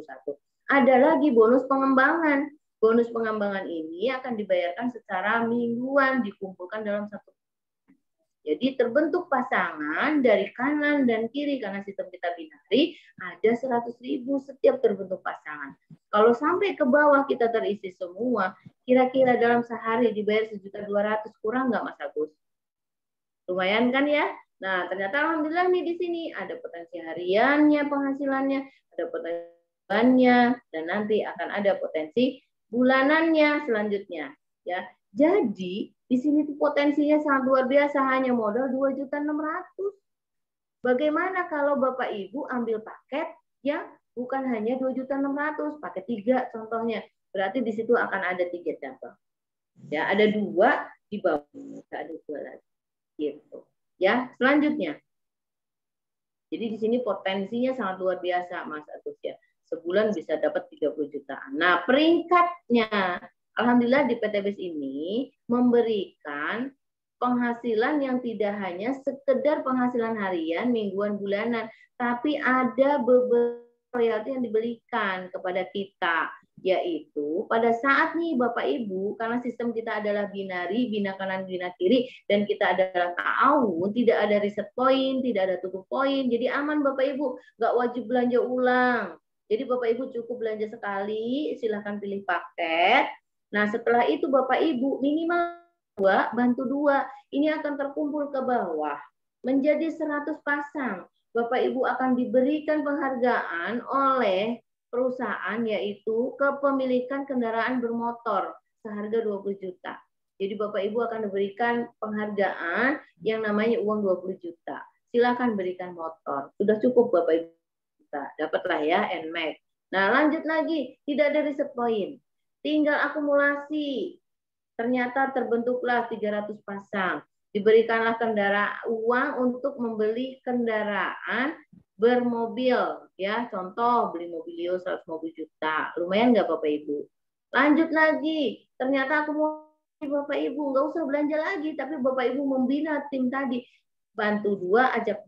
Ada lagi bonus pengembangan. Bonus pengembangan ini akan dibayarkan secara mingguan, dikumpulkan dalam satu. Jadi terbentuk pasangan dari kanan dan kiri karena sistem kita binari, ada 100.000 setiap terbentuk pasangan. Kalau sampai ke bawah kita terisi semua, kira-kira dalam sehari dibayar 1.200.000, kurang nggak Mas Agus? Lumayan kan ya? Nah, ternyata alhamdulillah nih di sini ada potensi hariannya penghasilannya, ada potensi bulanannya, dan nanti akan ada potensi bulanannya selanjutnya. Ya, jadi di sini tuh potensinya sangat luar biasa, hanya modal 2.600.000. Bagaimana kalau Bapak Ibu ambil paket yang bukan hanya 2.600.000, paket 3 contohnya. Berarti di situ akan ada 3 cabang. Ya, ada 2 di bawah, ada 2 lagi. Gitu. Ya, selanjutnya. Jadi di sini potensinya sangat luar biasa, Mas Agus ya. Sebulan bisa dapat 30 jutaan. Nah, peringkatnya alhamdulillah di PT BES ini memberikan penghasilan yang tidak hanya sekedar penghasilan harian, mingguan, bulanan, tapi ada beberapa royalti yang diberikan kepada kita, yaitu pada saat nih Bapak Ibu, karena sistem kita adalah binari, bina kanan, bina kiri, dan kita adalah ta'awun, tidak ada reset point, tidak ada tutup point, jadi aman Bapak Ibu, nggak wajib belanja ulang. Jadi Bapak Ibu cukup belanja sekali, silahkan pilih paket. Nah setelah itu Bapak Ibu minimal 2, bantu 2, ini akan terkumpul ke bawah menjadi 100 pasang. Bapak Ibu akan diberikan penghargaan oleh perusahaan yaitu kepemilikan kendaraan bermotor seharga 20 juta. Jadi Bapak Ibu akan diberikan penghargaan yang namanya uang 20 juta. Silakan berikan motor. Sudah cukup Bapak Ibu. Dapatlah ya NMAX. Nah, lanjut lagi, tidak ada reset point. Tinggal akumulasi. Ternyata terbentuklah 300 pasang. Diberikanlah uang untuk membeli kendaraan bermobil. Ya, contoh beli mobilio 150 juta. Lumayan nggak Bapak Ibu? Lanjut lagi. Ternyata aku mau Bapak Ibu, nggak usah belanja lagi. Tapi Bapak Ibu membina tim tadi. Bantu dua, ajak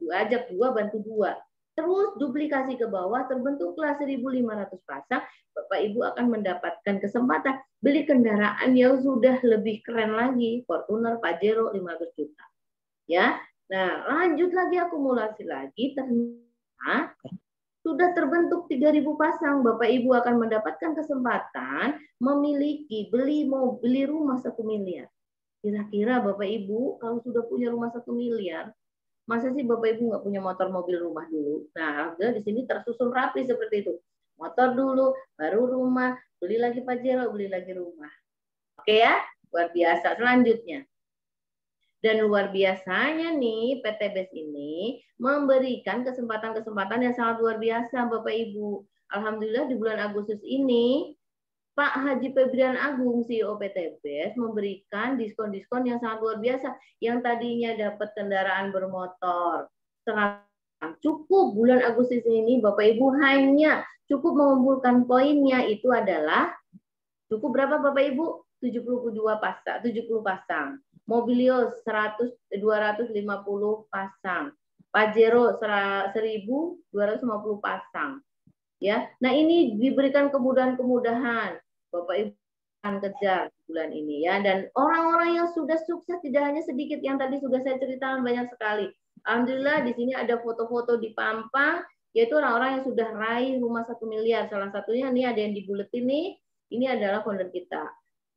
dua, bantu dua. Terus duplikasi ke bawah, terbentuklah 1.500 pasang. Bapak Ibu akan mendapatkan kesempatan beli kendaraan yang sudah lebih keren lagi, Fortuner, Pajero 500 juta. Ya. Nah, lanjut lagi akumulasi lagi, ternyata sudah terbentuk 3.000 pasang. Bapak Ibu akan mendapatkan kesempatan memiliki beli rumah 1 miliar. Kira-kira Bapak Ibu kalau sudah punya rumah 1 miliar, masa sih Bapak Ibu nggak punya motor, mobil, rumah dulu? Nah, alhamdulillah di sini tersusun rapi seperti itu. Motor dulu, baru rumah, beli lagi Pajero, beli lagi rumah. Oke ya, luar biasa. Selanjutnya. Dan luar biasanya nih, PT BES ini memberikan kesempatan-kesempatan yang sangat luar biasa Bapak Ibu. Alhamdulillah di bulan Agustus ini, Pak Haji Febrian Agung, CEO PT BES, memberikan diskon-diskon yang sangat luar biasa. Yang tadinya dapat kendaraan bermotor, cukup bulan Agustus ini Bapak Ibu hanya cukup mengumpulkan poinnya itu adalah cukup berapa Bapak Ibu? 72 pasang, 70 pasang. Mobilio 250 pasang. Pajero 1.250 pasang. Ya. Nah, ini diberikan kemudahan-kemudahan. Bapak Ibu akan kejar bulan ini ya. Dan orang-orang yang sudah sukses tidak hanya sedikit, yang tadi sudah saya ceritakan banyak sekali. Alhamdulillah di sini ada foto-foto di pampang, yaitu orang-orang yang sudah raih rumah 1 miliar. Salah satunya ini ada yang di buletin nih. Ini adalah founder kita.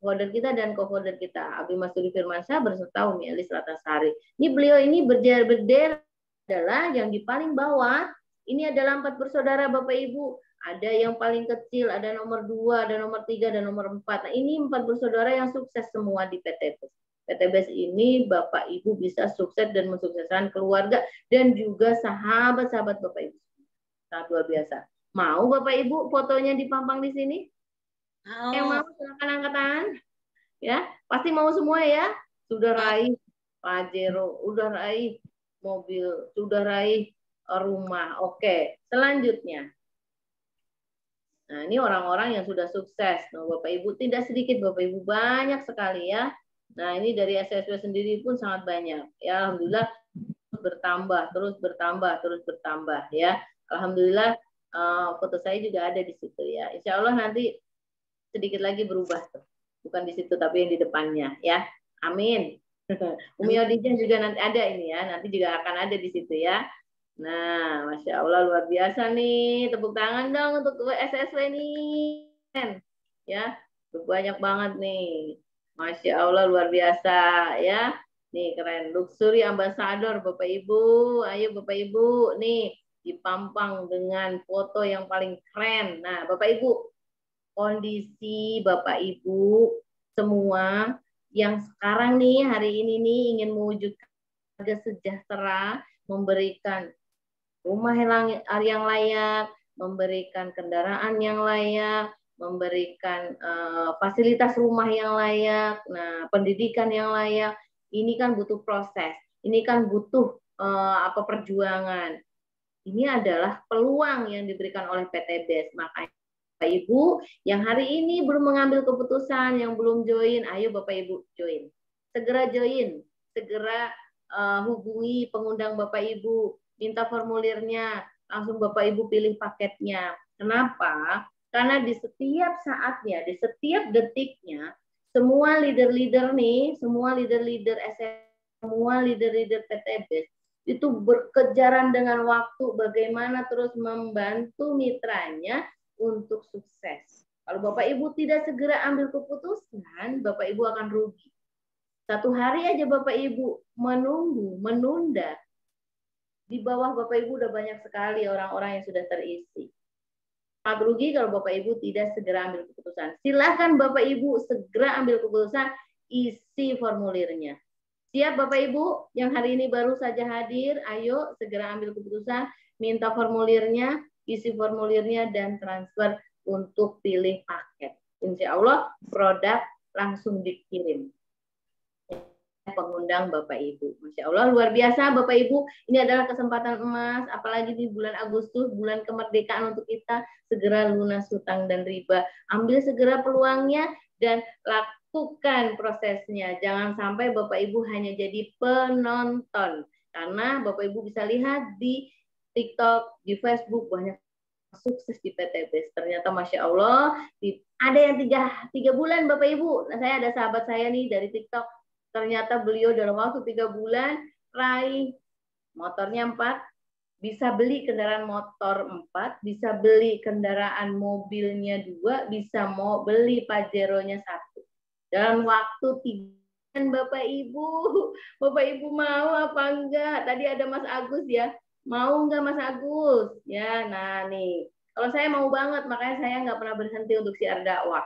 Founder kita dan co-founder kita, Abi Masuri Firmansyah berserta Umi Elis Ratasari. Ini beliau ini berderet adalah yang di paling bawah. Ini adalah 4 bersaudara Bapak Ibu. Ada yang paling kecil, ada nomor 2, ada nomor 3, dan nomor 4. Nah, ini 4 bersaudara yang sukses semua di PT BES. PT BES ini Bapak Ibu bisa sukses dan mensukseskan keluarga dan juga sahabat-sahabat Bapak Ibu. Sangat luar biasa. Mau Bapak Ibu fotonya dipampang di sini? Yang mau silakan angkat tangan. Ya, pasti mau semua ya. Sudah raih Pajero, udah raih mobil, sudah raih rumah. Oke, selanjutnya. Nah, ini orang-orang yang sudah sukses. Nah, Bapak Ibu tidak sedikit, Bapak Ibu banyak sekali ya. Nah, ini dari SSW sendiri pun sangat banyak. Ya, alhamdulillah terus bertambah ya. Alhamdulillah foto saya juga ada di situ ya. Insya Allah nanti sedikit lagi berubah tuh. Bukan di situ tapi yang di depannya ya. Amin. Umi Odijah juga nanti ada ini ya. Nanti juga akan ada di situ ya. Nah, Masya Allah luar biasa nih. Tepuk tangan dong untuk SSW nih. Ya, banyak banget nih. Masya Allah luar biasa ya. Nih keren. Luxury Ambassador Bapak Ibu. Ayo Bapak Ibu nih dipampang dengan foto yang paling keren. Nah, Bapak Ibu, kondisi Bapak Ibu semua yang sekarang nih hari ini nih ingin mewujudkan keluarga sejahtera, memberikan rumah yang layak, memberikan kendaraan yang layak, memberikan fasilitas rumah yang layak, nah pendidikan yang layak. Ini kan butuh proses, ini kan butuh perjuangan. Ini adalah peluang yang diberikan oleh PT BES. Makanya Bapak Ibu yang hari ini belum mengambil keputusan, yang belum join, ayo Bapak Ibu join. Segera join, segera hubungi pengundang Bapak Ibu, minta formulirnya, langsung Bapak Ibu pilih paketnya. Kenapa? Karena di setiap saatnya, di setiap detiknya, semua leader-leader nih, semua leader-leader SM, semua leader-leader PT BES itu berkejaran dengan waktu bagaimana terus membantu mitranya untuk sukses. Kalau Bapak Ibu tidak segera ambil keputusan, Bapak Ibu akan rugi. Satu hari aja Bapak Ibu menunda, di bawah Bapak Ibu udah banyak sekali orang-orang yang sudah terisi. Sangat rugi kalau Bapak Ibu tidak segera ambil keputusan. Silahkan Bapak Ibu segera ambil keputusan, isi formulirnya. Siap Bapak Ibu yang hari ini baru saja hadir, ayo segera ambil keputusan, minta formulirnya, isi formulirnya, dan transfer untuk pilih paket. Insya Allah produk langsung dikirim pengundang Bapak Ibu. Masya Allah, luar biasa Bapak Ibu. Ini adalah kesempatan emas, apalagi di bulan Agustus, bulan kemerdekaan untuk kita segera lunas hutang dan riba. Ambil segera peluangnya dan lakukan prosesnya. Jangan sampai Bapak Ibu hanya jadi penonton. Karena Bapak Ibu bisa lihat di TikTok, di Facebook, banyak sukses di PTB. Ternyata Masya Allah, ada yang tiga bulan Bapak Ibu. Nah, saya ada sahabat saya nih dari TikTok, ternyata beliau dalam waktu 3 bulan raih motornya 4, bisa beli kendaraan motor 4, bisa beli kendaraan mobilnya 2, bisa mau beli Pajero-nya 1. Dalam waktu 3 bulan Bapak Ibu. Bapak Ibu mau apa enggak? Tadi ada Mas Agus ya. Mau enggak Mas Agus? Ya, nah nih. Kalau saya mau banget, makanya saya nggak pernah berhenti untuk siar dakwah.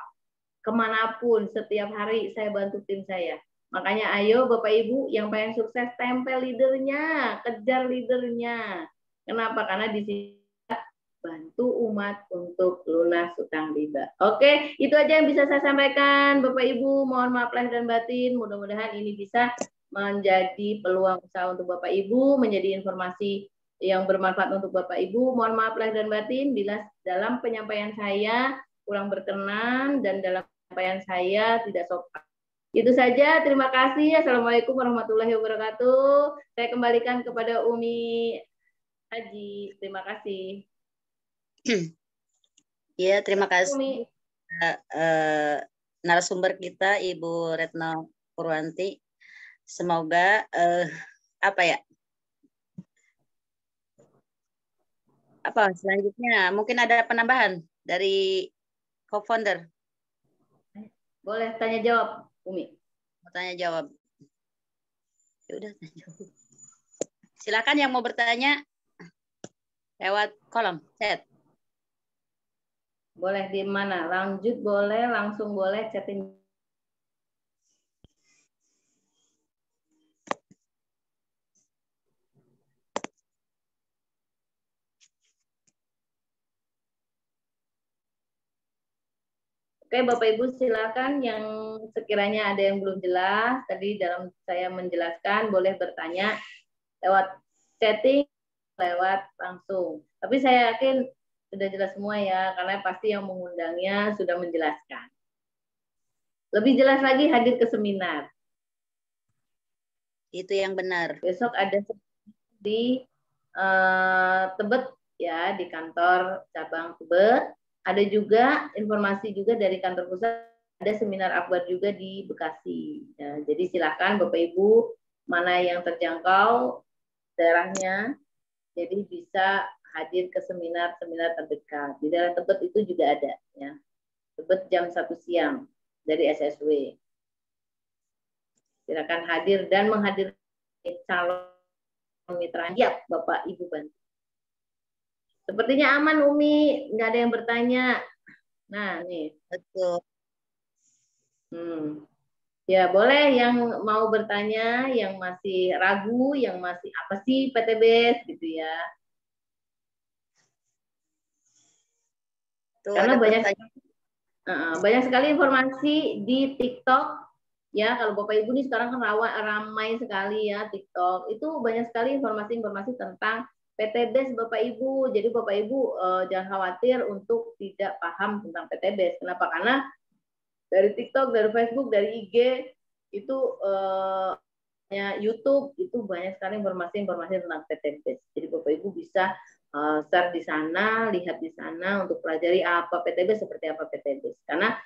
Kemanapun, setiap hari saya bantu tim saya. Makanya ayo Bapak Ibu yang pengen sukses, tempel leadernya, kejar leadernya. Kenapa? Karena di sini bantu umat untuk lunas hutang riba. Oke, itu aja yang bisa saya sampaikan Bapak Ibu. Mohon maaf lahir dan batin. Mudah-mudahan ini bisa menjadi peluang usaha untuk Bapak Ibu, menjadi informasi yang bermanfaat untuk Bapak Ibu. Mohon maaf lahir dan batin bila dalam penyampaian saya kurang berkenan dan dalam penyampaian saya tidak sopan. Itu saja, terima kasih. Assalamualaikum warahmatullahi wabarakatuh. Saya kembalikan kepada Umi Haji. Terima kasih. Ya, terima kasih Umi. Narasumber kita Ibu Retno Purwanti. Semoga selanjutnya mungkin ada penambahan dari co-founder. Boleh tanya jawab, Umi. Mau tanya jawab. Ya udah, tanya jawab. Silakan yang mau bertanya lewat kolom chat. Boleh di mana? Lanjut boleh, langsung boleh, chatting. Oke, Bapak Ibu silakan yang sekiranya ada yang belum jelas, tadi dalam saya menjelaskan boleh bertanya lewat chatting, lewat langsung. Tapi saya yakin sudah jelas semua ya, karena pasti yang mengundangnya sudah menjelaskan. Lebih jelas lagi hadir ke seminar. Itu yang benar. Besok ada di Tebet ya, di kantor cabang Tebet. Ada juga informasi juga dari kantor pusat, ada seminar akbar juga di Bekasi. Ya, jadi silakan Bapak Ibu mana yang terjangkau daerahnya, jadi bisa hadir ke seminar-seminar terdekat. Di daerah Tebet itu juga ada ya. Tebet jam 1 siang dari SSW. Silakan hadir dan menghadirkan calon mitra. Ya, Bapak Ibu bantu. Sepertinya aman Umi, nggak ada yang bertanya. Nah, nih. Betul. Ya, boleh yang mau bertanya, yang masih ragu, yang masih apa sih PTBS gitu ya. Tuh, Karena ada banyak sekali informasi di TikTok. Ya, kalau Bapak Ibu nih sekarang kan ramai sekali ya TikTok. Itu banyak sekali informasi-informasi tentang PTBS Bapak Ibu. Jadi Bapak Ibu jangan khawatir untuk tidak paham tentang PTBS. Kenapa? Karena dari TikTok, dari Facebook, dari IG itu YouTube itu banyak sekali informasi-informasi tentang PTBS. Jadi Bapak Ibu bisa share di sana, lihat di sana untuk pelajari apa PTBS, seperti apa PTBS. Karena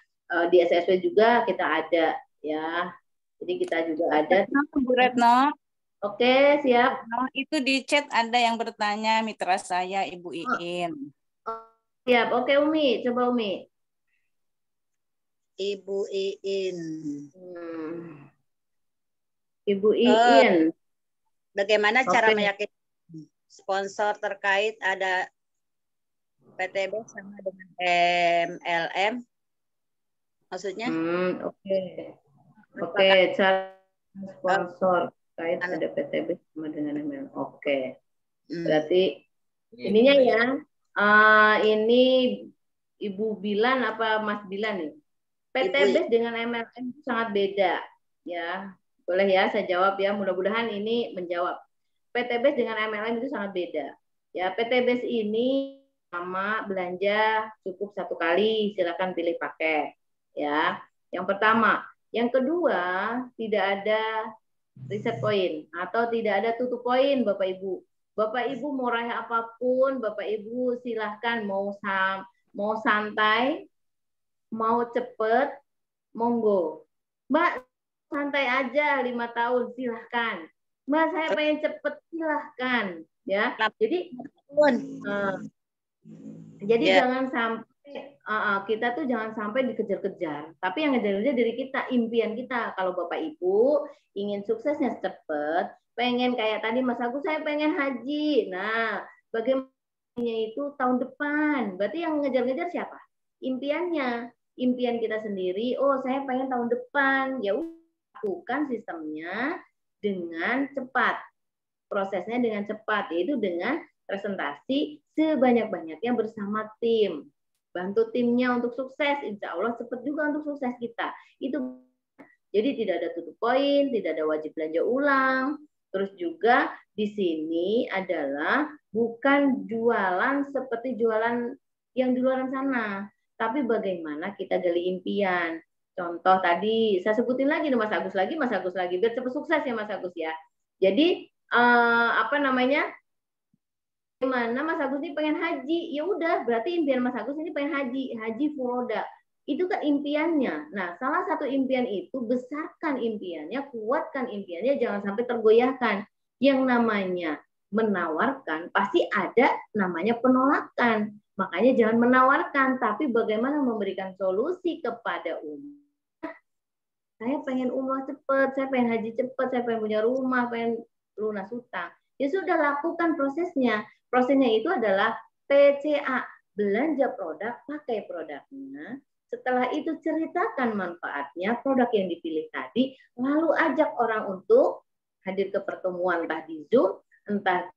di SSW juga kita ada ya. Jadi kita juga ada. Bu Retno. Oke, siap. Itu di chat ada yang bertanya, mitra saya Ibu Iin. Siap. Oke, Umi. Coba Umi. Ibu Iin. Ibu Iin. Bagaimana cara meyakinkan sponsor terkait ada PTB sama dengan MLM? Maksudnya? Oke, cara sponsor terkait ada PTB sama dengan MLM. Oke. Berarti ininya ya. Ini Ibu Bilan apa Mas Bilan nih? PT Base dengan MLM itu sangat beda. Ya, boleh ya saya jawab ya. Mudah-mudahan ini menjawab. PT Base dengan MLM itu sangat beda. Ya, PT Base ini sama belanja cukup 1 kali, silakan pilih pakai. Ya, yang pertama. Yang kedua, tidak ada reset point atau tidak ada tutup poin, Bapak Ibu. Bapak Ibu mau raih apapun, Bapak Ibu silahkan mau santai, mau cepet, monggo. Mbak, santai aja 5 tahun, silahkan. Mbak, saya pengen cepet, silahkan. Ya, jadi jangan sampai kita tuh jangan sampai dikejar-kejar. Tapi yang ngejar-ngejar dari kita, impian kita. Kalau Bapak Ibu ingin suksesnya cepat, pengen kayak tadi Mas Agus, saya pengen haji. Nah, bagaimana itu tahun depan? Berarti yang ngejar-ngejar siapa? Impiannya. Impian kita sendiri, oh saya pengen tahun depan. Ya lakukan sistemnya dengan cepat. Prosesnya dengan cepat, yaitu dengan presentasi sebanyak-banyaknya bersama tim. Bantu timnya untuk sukses, insya Allah cepat juga untuk sukses kita. Itu jadi tidak ada tutup poin, tidak ada wajib belanja ulang. Terus juga di sini adalah bukan jualan seperti jualan yang di luar sana, tapi bagaimana kita gali impian. Contoh tadi saya sebutin lagi Mas Agus lagi, biar cepat sukses ya Mas Agus ya. Jadi gimana Mas Agus ini pengen haji, ya udah berarti impian Mas Agus ini pengen haji furoda, itu kan impiannya. Nah, salah satu impian itu besarkan impiannya, kuatkan impiannya, jangan sampai tergoyahkan. Yang namanya menawarkan pasti ada namanya penolakan, makanya jangan menawarkan, tapi bagaimana memberikan solusi kepada umat. Saya pengen umroh cepat, saya pengen haji cepat, saya pengen punya rumah, pengen lunas hutang. Ya sudah, lakukan prosesnya. Prosesnya itu adalah PCA, belanja produk, pakai produknya. Setelah itu ceritakan manfaatnya, produk yang dipilih tadi, lalu ajak orang untuk hadir ke pertemuan, entah di Zoom, entah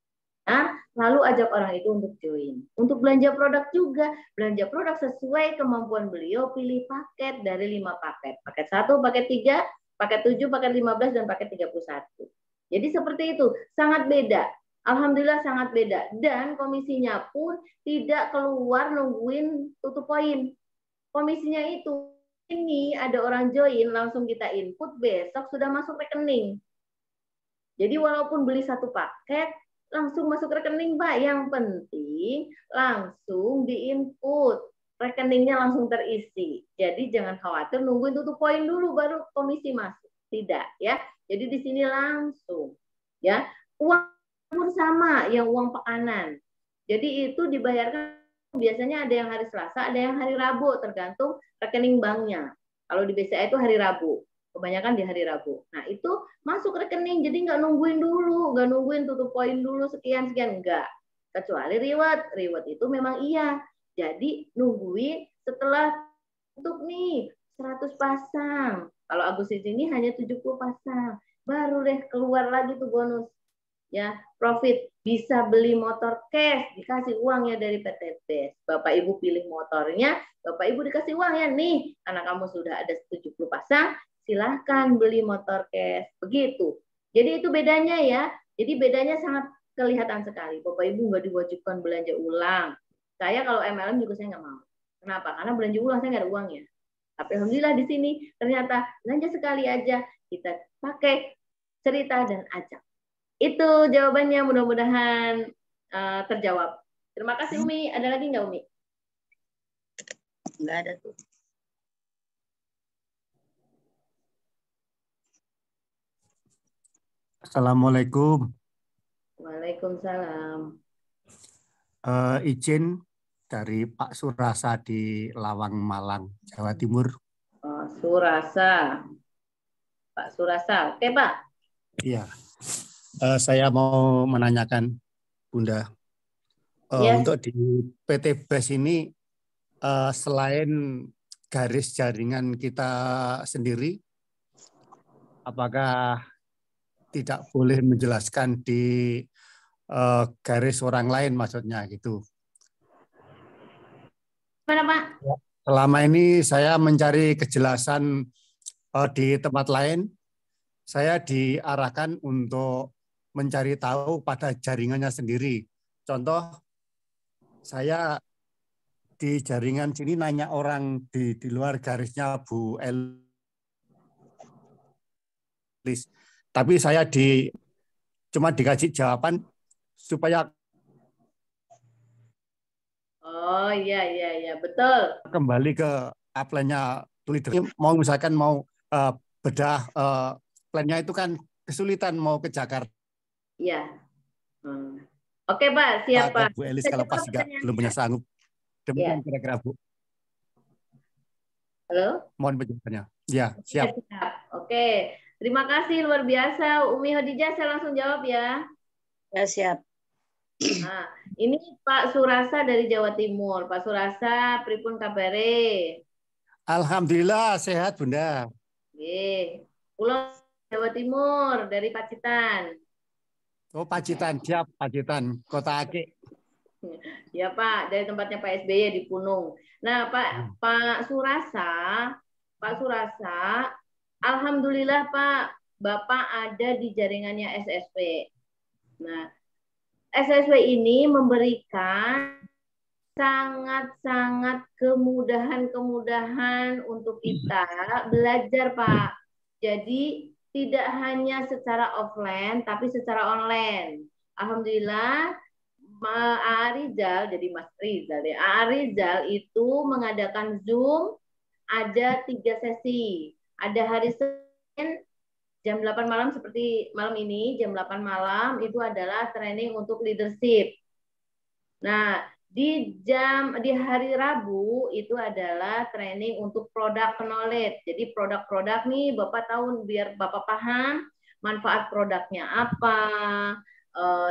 lalu ajak orang itu untuk join. Untuk belanja produk juga, belanja produk sesuai kemampuan beliau, pilih paket dari 5 paket. Paket 1, paket 3, paket 7, paket 15, dan paket 31. Jadi seperti itu, sangat beda. Alhamdulillah sangat beda. Dan komisinya pun tidak keluar nungguin tutup poin. Komisinya itu, ini ada orang join, langsung kita input, besok sudah masuk rekening. Jadi walaupun beli 1 paket, langsung masuk rekening, Pak. Yang penting langsung diinput. Rekeningnya langsung terisi. Jadi jangan khawatir nungguin tutup poin dulu baru komisi masuk. Tidak, ya. Jadi di sini langsung, ya. Uang pun sama, yang uang pekanan. Jadi itu dibayarkan biasanya ada yang hari Selasa, ada yang hari Rabu, tergantung rekening banknya. Kalau di BCA itu hari Rabu, kebanyakan di hari Rabu. Nah itu masuk rekening, jadi nggak nungguin dulu, nggak nungguin tutup poin dulu sekian enggak. Kecuali reward itu memang iya. Jadi nungguin setelah tutup nih 100 pasang. Kalau Agustus ini hanya 70 pasang, baru deh keluar lagi tuh bonus. Ya, profit, bisa beli motor cash, dikasih uangnya dari PT Base. Bapak Ibu pilih motornya, Bapak Ibu dikasih uang ya nih, karena kamu sudah ada 70 pasang, silahkan beli motor cash. Begitu. Jadi itu bedanya ya. Jadi bedanya sangat kelihatan sekali. Bapak Ibu nggak diwajibkan belanja ulang. Saya kalau MLM juga saya nggak mau. Kenapa? Karena belanja ulang saya nggak ada uangnya. Tapi alhamdulillah di sini ternyata belanja sekali aja, kita pakai cerita dan ajak. Itu jawabannya, mudah-mudahan terjawab. Terima kasih Umi. Ada lagi nggak Umi? Nggak ada tuh. Assalamualaikum. Waalaikumsalam. Izin dari Pak Surasa di Lawang, Malang, Jawa Timur. Oh, Surasa. Pak Surasa. Oke, Pak. Iya. Saya mau menanyakan Bunda, Yes. untuk di PT Base ini selain garis jaringan kita sendiri, apakah tidak boleh menjelaskan di garis orang lain maksudnya gitu? Mana Pak? selama ini saya mencari kejelasan di tempat lain. Saya diarahkan untuk mencari tahu pada jaringannya sendiri. Contoh, saya di jaringan sini nanya orang di luar garisnya Bu Elis. Tapi saya cuma dikasih jawaban supaya iya, betul. kembali ke upline-nya leader. Mau misalkan mau bedah plan-nya itu kan kesulitan mau ke Jakarta. Iya. Oke Pak, siap Pak. Bu Elis kalau pas juga belum punya sanggup. Demikian kira-kira Bu. Halo? Mohon penjelasannya. Ya, siap. Oke, terima kasih luar biasa. Umi Khadijah, saya langsung jawab ya. Ya, siap. Nah, ini Pak Surasa dari Jawa Timur. Pak Surasa, pripun kabare? Alhamdulillah sehat Bunda. Oke. Pulau Jawa Timur dari Pacitan. Oh Pacitan, siap Pacitan, Kota Aceh. Ya Pak, dari tempatnya Pak SBY di Punung. Nah Pak Surasa, alhamdulillah Pak, Bapak ada di jaringannya SSP. Nah, SSP ini memberikan sangat-sangat kemudahan untuk kita belajar Pak. Jadi tidak hanya secara offline, tapi secara online. Alhamdulillah, Rizal, jadi Mas Rizal ya. Rizal itu mengadakan Zoom ada 3 sesi. Ada hari Senin jam 8 malam seperti malam ini, jam 8 malam itu adalah training untuk leadership. Nah, di hari Rabu itu adalah training untuk product knowledge. Jadi produk-produk nih Bapak tahu biar Bapak paham manfaat produknya apa,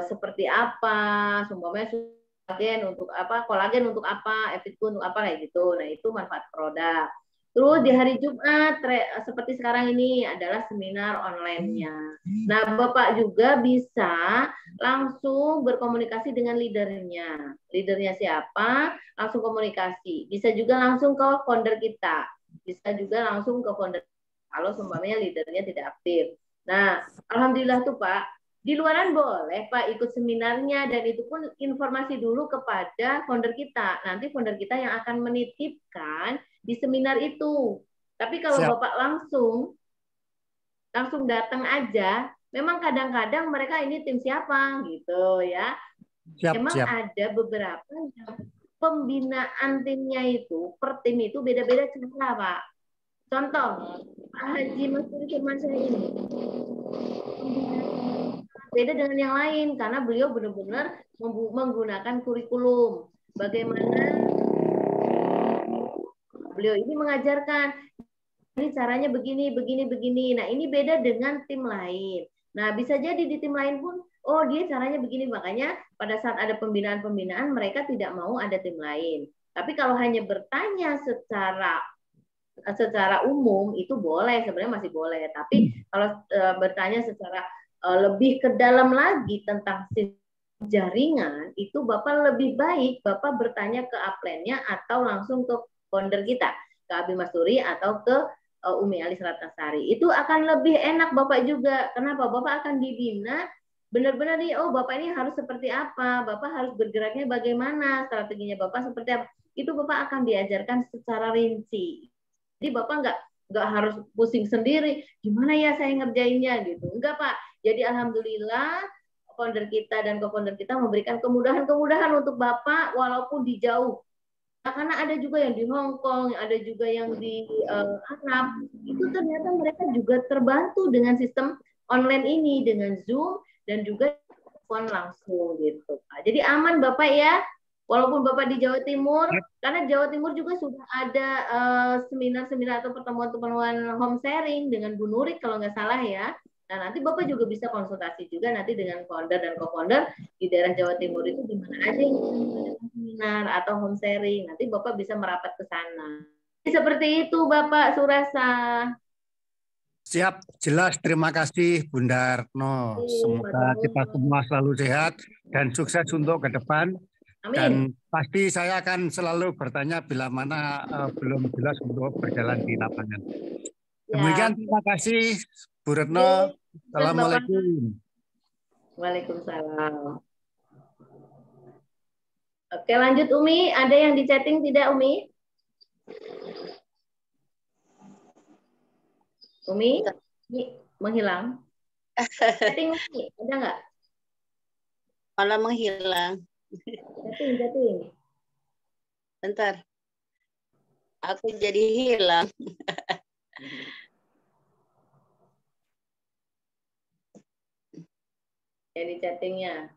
seperti apa, sumbernya kolagen untuk apa, Evitku untuk apa kayak gitu. Nah, itu manfaat produk. Terus di hari Jumat seperti sekarang ini adalah seminar online-nya. Nah, Bapak juga bisa langsung berkomunikasi dengan leadernya. Leadernya siapa? Langsung komunikasi. Bisa juga langsung ke founder kita. Bisa juga langsung ke founder kalau seumpamanya leadernya tidak aktif. Nah, alhamdulillah tuh Pak, di luaran boleh Pak ikut seminarnya dan itu pun informasi dulu kepada founder kita. Nanti founder kita yang akan menitipkan di seminar itu. Tapi kalau Siap. Bapak langsung datang aja, memang kadang-kadang mereka ini tim siapa gitu ya. Memang ada beberapa yang pembinaan timnya itu per tim itu beda-beda cara Pak. Contoh, Pak Haji Masuri Firmansyah ini beda dengan yang lain karena beliau benar-benar menggunakan kurikulum. Bagaimana beliau ini mengajarkan ini caranya begini. Nah, ini beda dengan tim lain. Nah, bisa jadi di tim lain pun oh dia caranya begini, makanya pada saat ada pembinaan mereka tidak mau ada tim lain. Tapi kalau hanya bertanya secara umum itu boleh, sebenarnya masih boleh. Tapi kalau bertanya secara lebih ke dalam lagi tentang jaringan, itu Bapak lebih baik Bapak bertanya ke upline-nya atau langsung ke founder kita, ke Abi Masuri atau ke Umi Alis Ratnasari. Itu akan lebih enak Bapak juga. Kenapa? Bapak akan dibina benar-benar nih, oh Bapak ini harus seperti apa, Bapak harus bergeraknya bagaimana, strateginya Bapak seperti apa. Itu Bapak akan diajarkan secara rinci. Jadi Bapak nggak harus pusing sendiri, gimana ya saya ngerjainnya gitu. Enggak Pak. Jadi alhamdulillah founder kita dan co-founder kita memberikan kemudahan-kemudahan untuk Bapak walaupun di jauh. Nah, karena ada juga yang di Hong Kong, ada juga yang di Arab, itu ternyata mereka juga terbantu dengan sistem online ini, dengan Zoom dan juga telepon langsung gitu. Nah, jadi aman Bapak ya, walaupun Bapak di Jawa Timur, karena Jawa Timur juga sudah ada seminar-seminar atau pertemuan-pertemuan home sharing dengan Bu Nurik kalau nggak salah ya. Nah, nanti Bapak juga bisa konsultasi juga nanti dengan founder dan co-founder di daerah Jawa Timur itu di mana aja yang seminar atau home sharing. Nanti Bapak bisa merapat ke sana. Seperti itu Bapak Surasa. Siap, jelas. Terima kasih Bunda Retno. Semoga kita semua selalu sehat dan sukses untuk ke depan. Amin. Dan pasti saya akan selalu bertanya bila mana belum jelas untuk berjalan di lapangan. Ya. Demikian, terima kasih Bu Retno. Assalamualaikum. Waalaikumsalam. Oke, lanjut Umi. Ada yang di chatting tidak, Umi? Umi menghilang. Chatting Umi, ada nggak? Malah menghilang. Chatting. Bentar. Aku jadi hilang. Jadi chattingnya.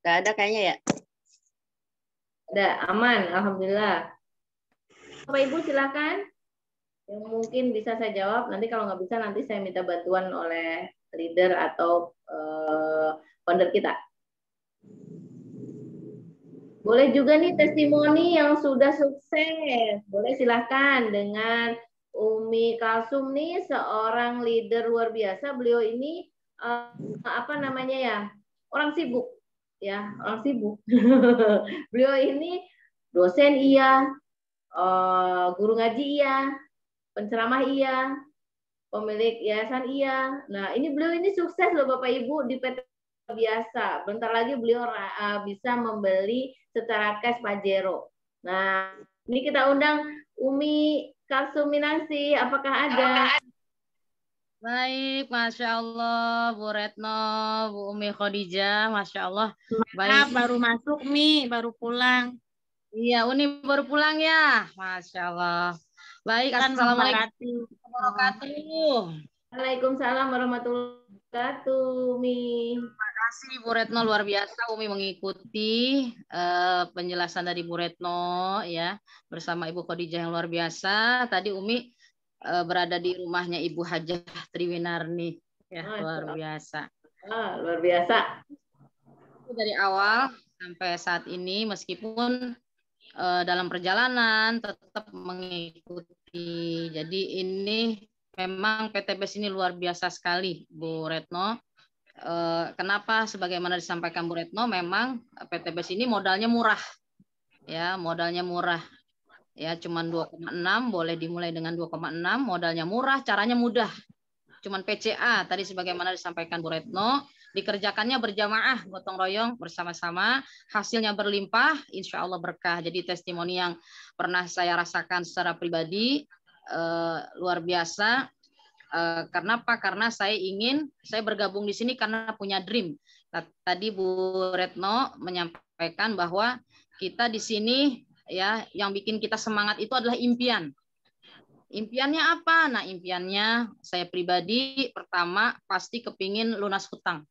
Gak ada kayaknya ya. Ada, aman, alhamdulillah. Bapak Ibu silakan. Yang mungkin bisa saya jawab. Nanti kalau nggak bisa nanti saya minta bantuan oleh leader atau founder kita. Boleh juga nih testimoni yang sudah sukses. Boleh silahkan dengan Umi Kalsum nih, seorang leader luar biasa. Beliau ini apa namanya ya, orang sibuk ya, orang sibuk. Beliau ini dosen iya, guru ngaji iya, penceramah iya, pemilik yayasan iya. Nah ini beliau ini sukses loh Bapak Ibu di PT biasa. Bentar lagi beliau bisa membeli secara cash Pajero. Nah, ini kita undang Umi Kalsuminasi. Apakah ada? Baik, Masya Allah, Bu Retno, Bu Umi Khadijah, Masya Allah. Maaf, baru masuk, Mi, baru pulang. Iya, Uni baru pulang ya, Masya Allah. Baik, Kan Assalamualaikum warahmatullahi wabarakatuh. Waalaikumsalam warahmatullahi wabarakatuh, Umi. Terima kasih Bu Retno, luar biasa Umi mengikuti penjelasan dari Bu Retno ya bersama Ibu Khadijah yang luar biasa. Tadi Umi berada di rumahnya Ibu Hajah Triwinarni ya, luar biasa. Luar biasa. Dari awal sampai saat ini meskipun dalam perjalanan tetap mengikuti. Jadi ini memang PTBS ini luar biasa sekali, Bu Retno. Kenapa? Sebagaimana disampaikan Bu Retno, memang PTBS ini modalnya murah, ya modalnya murah, ya cuman 2,6, boleh dimulai dengan 2,6, modalnya murah, caranya mudah, cuman PCA tadi sebagaimana disampaikan Bu Retno. Dikerjakannya berjamaah, gotong royong bersama-sama, hasilnya berlimpah, insya Allah berkah. Jadi testimoni yang pernah saya rasakan secara pribadi luar biasa. Karena apa? Karena saya bergabung di sini karena punya dream. Tadi Bu Retno menyampaikan bahwa kita di sini ya yang bikin kita semangat itu adalah impian. Impiannya apa? Nah impiannya saya pribadi pertama pasti kepingin lunas hutang.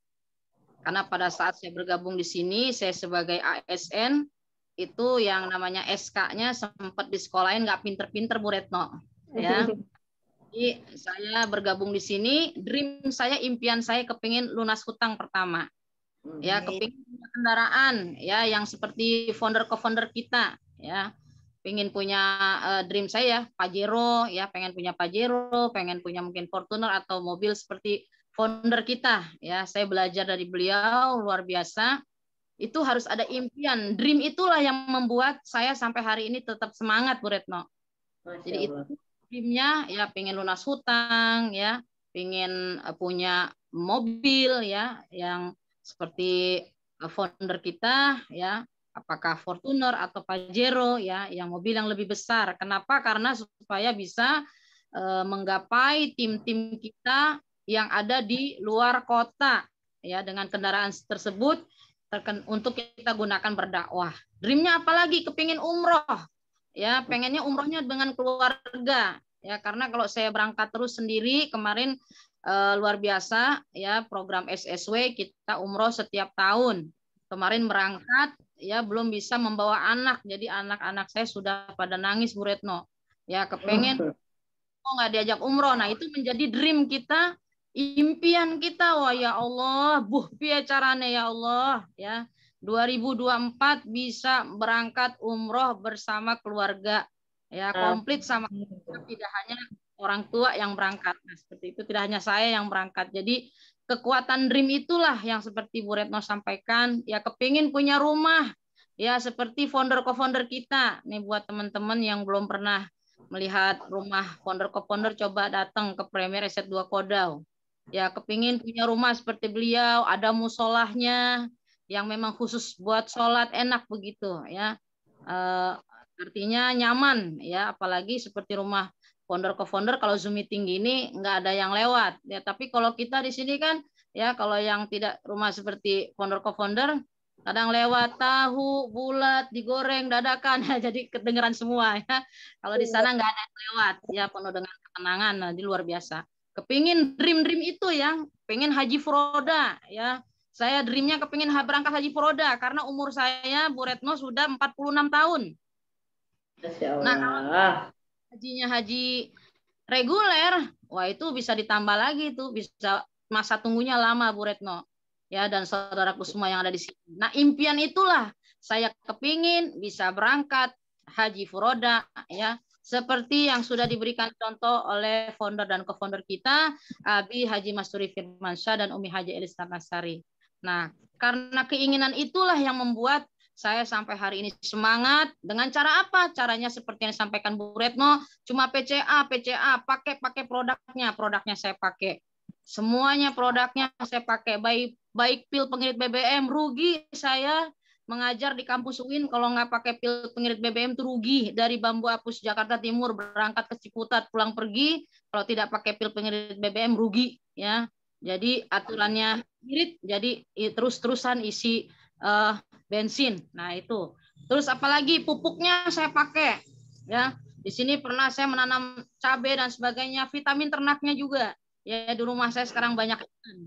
Karena pada saat saya bergabung di sini, saya sebagai ASN, itu yang namanya SK-nya sempat di sekolahin nggak pinter-pinter Bu Retno. Ya. Jadi saya bergabung di sini, dream saya, impian saya kepingin lunas hutang pertama. Ya, kepingin punya kendaraan ya yang seperti founder-co-founder kita ya. Pengen punya dream saya Pajero ya, pengen punya Pajero, pengen punya mungkin Fortuner atau mobil seperti founder kita ya. Saya belajar dari beliau luar biasa. Itu harus ada impian, dream itulah yang membuat saya sampai hari ini tetap semangat Bu Retno. Jadi itu dreamnya ya pengen lunas hutang ya, pengen punya mobil ya yang seperti founder kita ya, apakah Fortuner atau Pajero ya, yang mobil yang lebih besar. Kenapa? Karena supaya bisa menggapai tim-tim kita yang ada di luar kota ya, dengan kendaraan tersebut untuk kita gunakan berdakwah. Dreamnya apalagi? Kepingin umroh ya, pengennya umrohnya dengan keluarga ya, karena kalau saya berangkat terus sendiri kemarin luar biasa ya, program SSW kita umroh setiap tahun. Kemarin berangkat ya belum bisa membawa anak, jadi anak-anak saya sudah pada nangis Bu Retno ya, kepengen nggak diajak umroh. Nah itu menjadi dream kita, impian kita. Wah ya Allah, piye carane ya Allah ya, 2024 bisa berangkat umroh bersama keluarga ya, komplit sama kita, tidak hanya orang tua yang berangkat. Nah, seperti itu, tidak hanya saya yang berangkat. Jadi kekuatan dream itulah yang seperti Bu Retno sampaikan, ya kepingin punya rumah, ya seperti founder co-founder kita. Nih buat teman-teman yang belum pernah melihat rumah founder co-founder, coba datang ke Premier Estate 2 Kodau. Ya kepingin punya rumah seperti beliau, ada musolahnya yang memang khusus buat sholat, enak begitu ya. Artinya nyaman ya, apalagi seperti rumah founder co-founder, kalau Zoom meeting gini nggak ada yang lewat ya. Tapi kalau kita di sini kan ya, kalau yang tidak rumah seperti founder co-founder, kadang lewat tahu bulat digoreng dadakan ya, jadi kedengeran semua ya. Kalau di sana nggak ada yang lewat ya, penuh dengan ketenangan. Nah, di luar biasa. Kepingin dream itu yang pengen haji furoda ya. Saya dreamnya kepingin berangkat haji furoda karena umur saya Bu Retno sudah 46 tahun. Nah, kalau hajinya haji reguler, wah itu bisa ditambah lagi tuh, bisa masa tunggunya lama Bu Retno. Ya, dan saudaraku semua yang ada di sini. Nah, impian itulah saya kepingin bisa berangkat haji furoda ya, seperti yang sudah diberikan contoh oleh founder dan co-founder kita, Abi Haji Masturi Firmansyah dan Umi Haji Elis Nasari. Nah, karena keinginan itulah yang membuat saya sampai hari ini semangat. Dengan cara apa? Caranya seperti yang disampaikan Bu Retno, cuma PCA, pakai produknya saya pakai. Semuanya produknya saya pakai, baik pil pengirit BBM, rugi saya mengajar di kampus UIN kalau nggak pakai pil pengirit BBM itu rugi. Dari Bambu Apus Jakarta Timur berangkat ke Ciputat pulang pergi, kalau tidak pakai pil pengirit BBM rugi ya. Jadi aturannya irit, jadi terus-terusan isi bensin. Nah itu. Terus apalagi pupuknya saya pakai ya. Di sini pernah saya menanam cabai dan sebagainya, vitamin ternaknya juga. Ya, di rumah saya sekarang banyak ikan.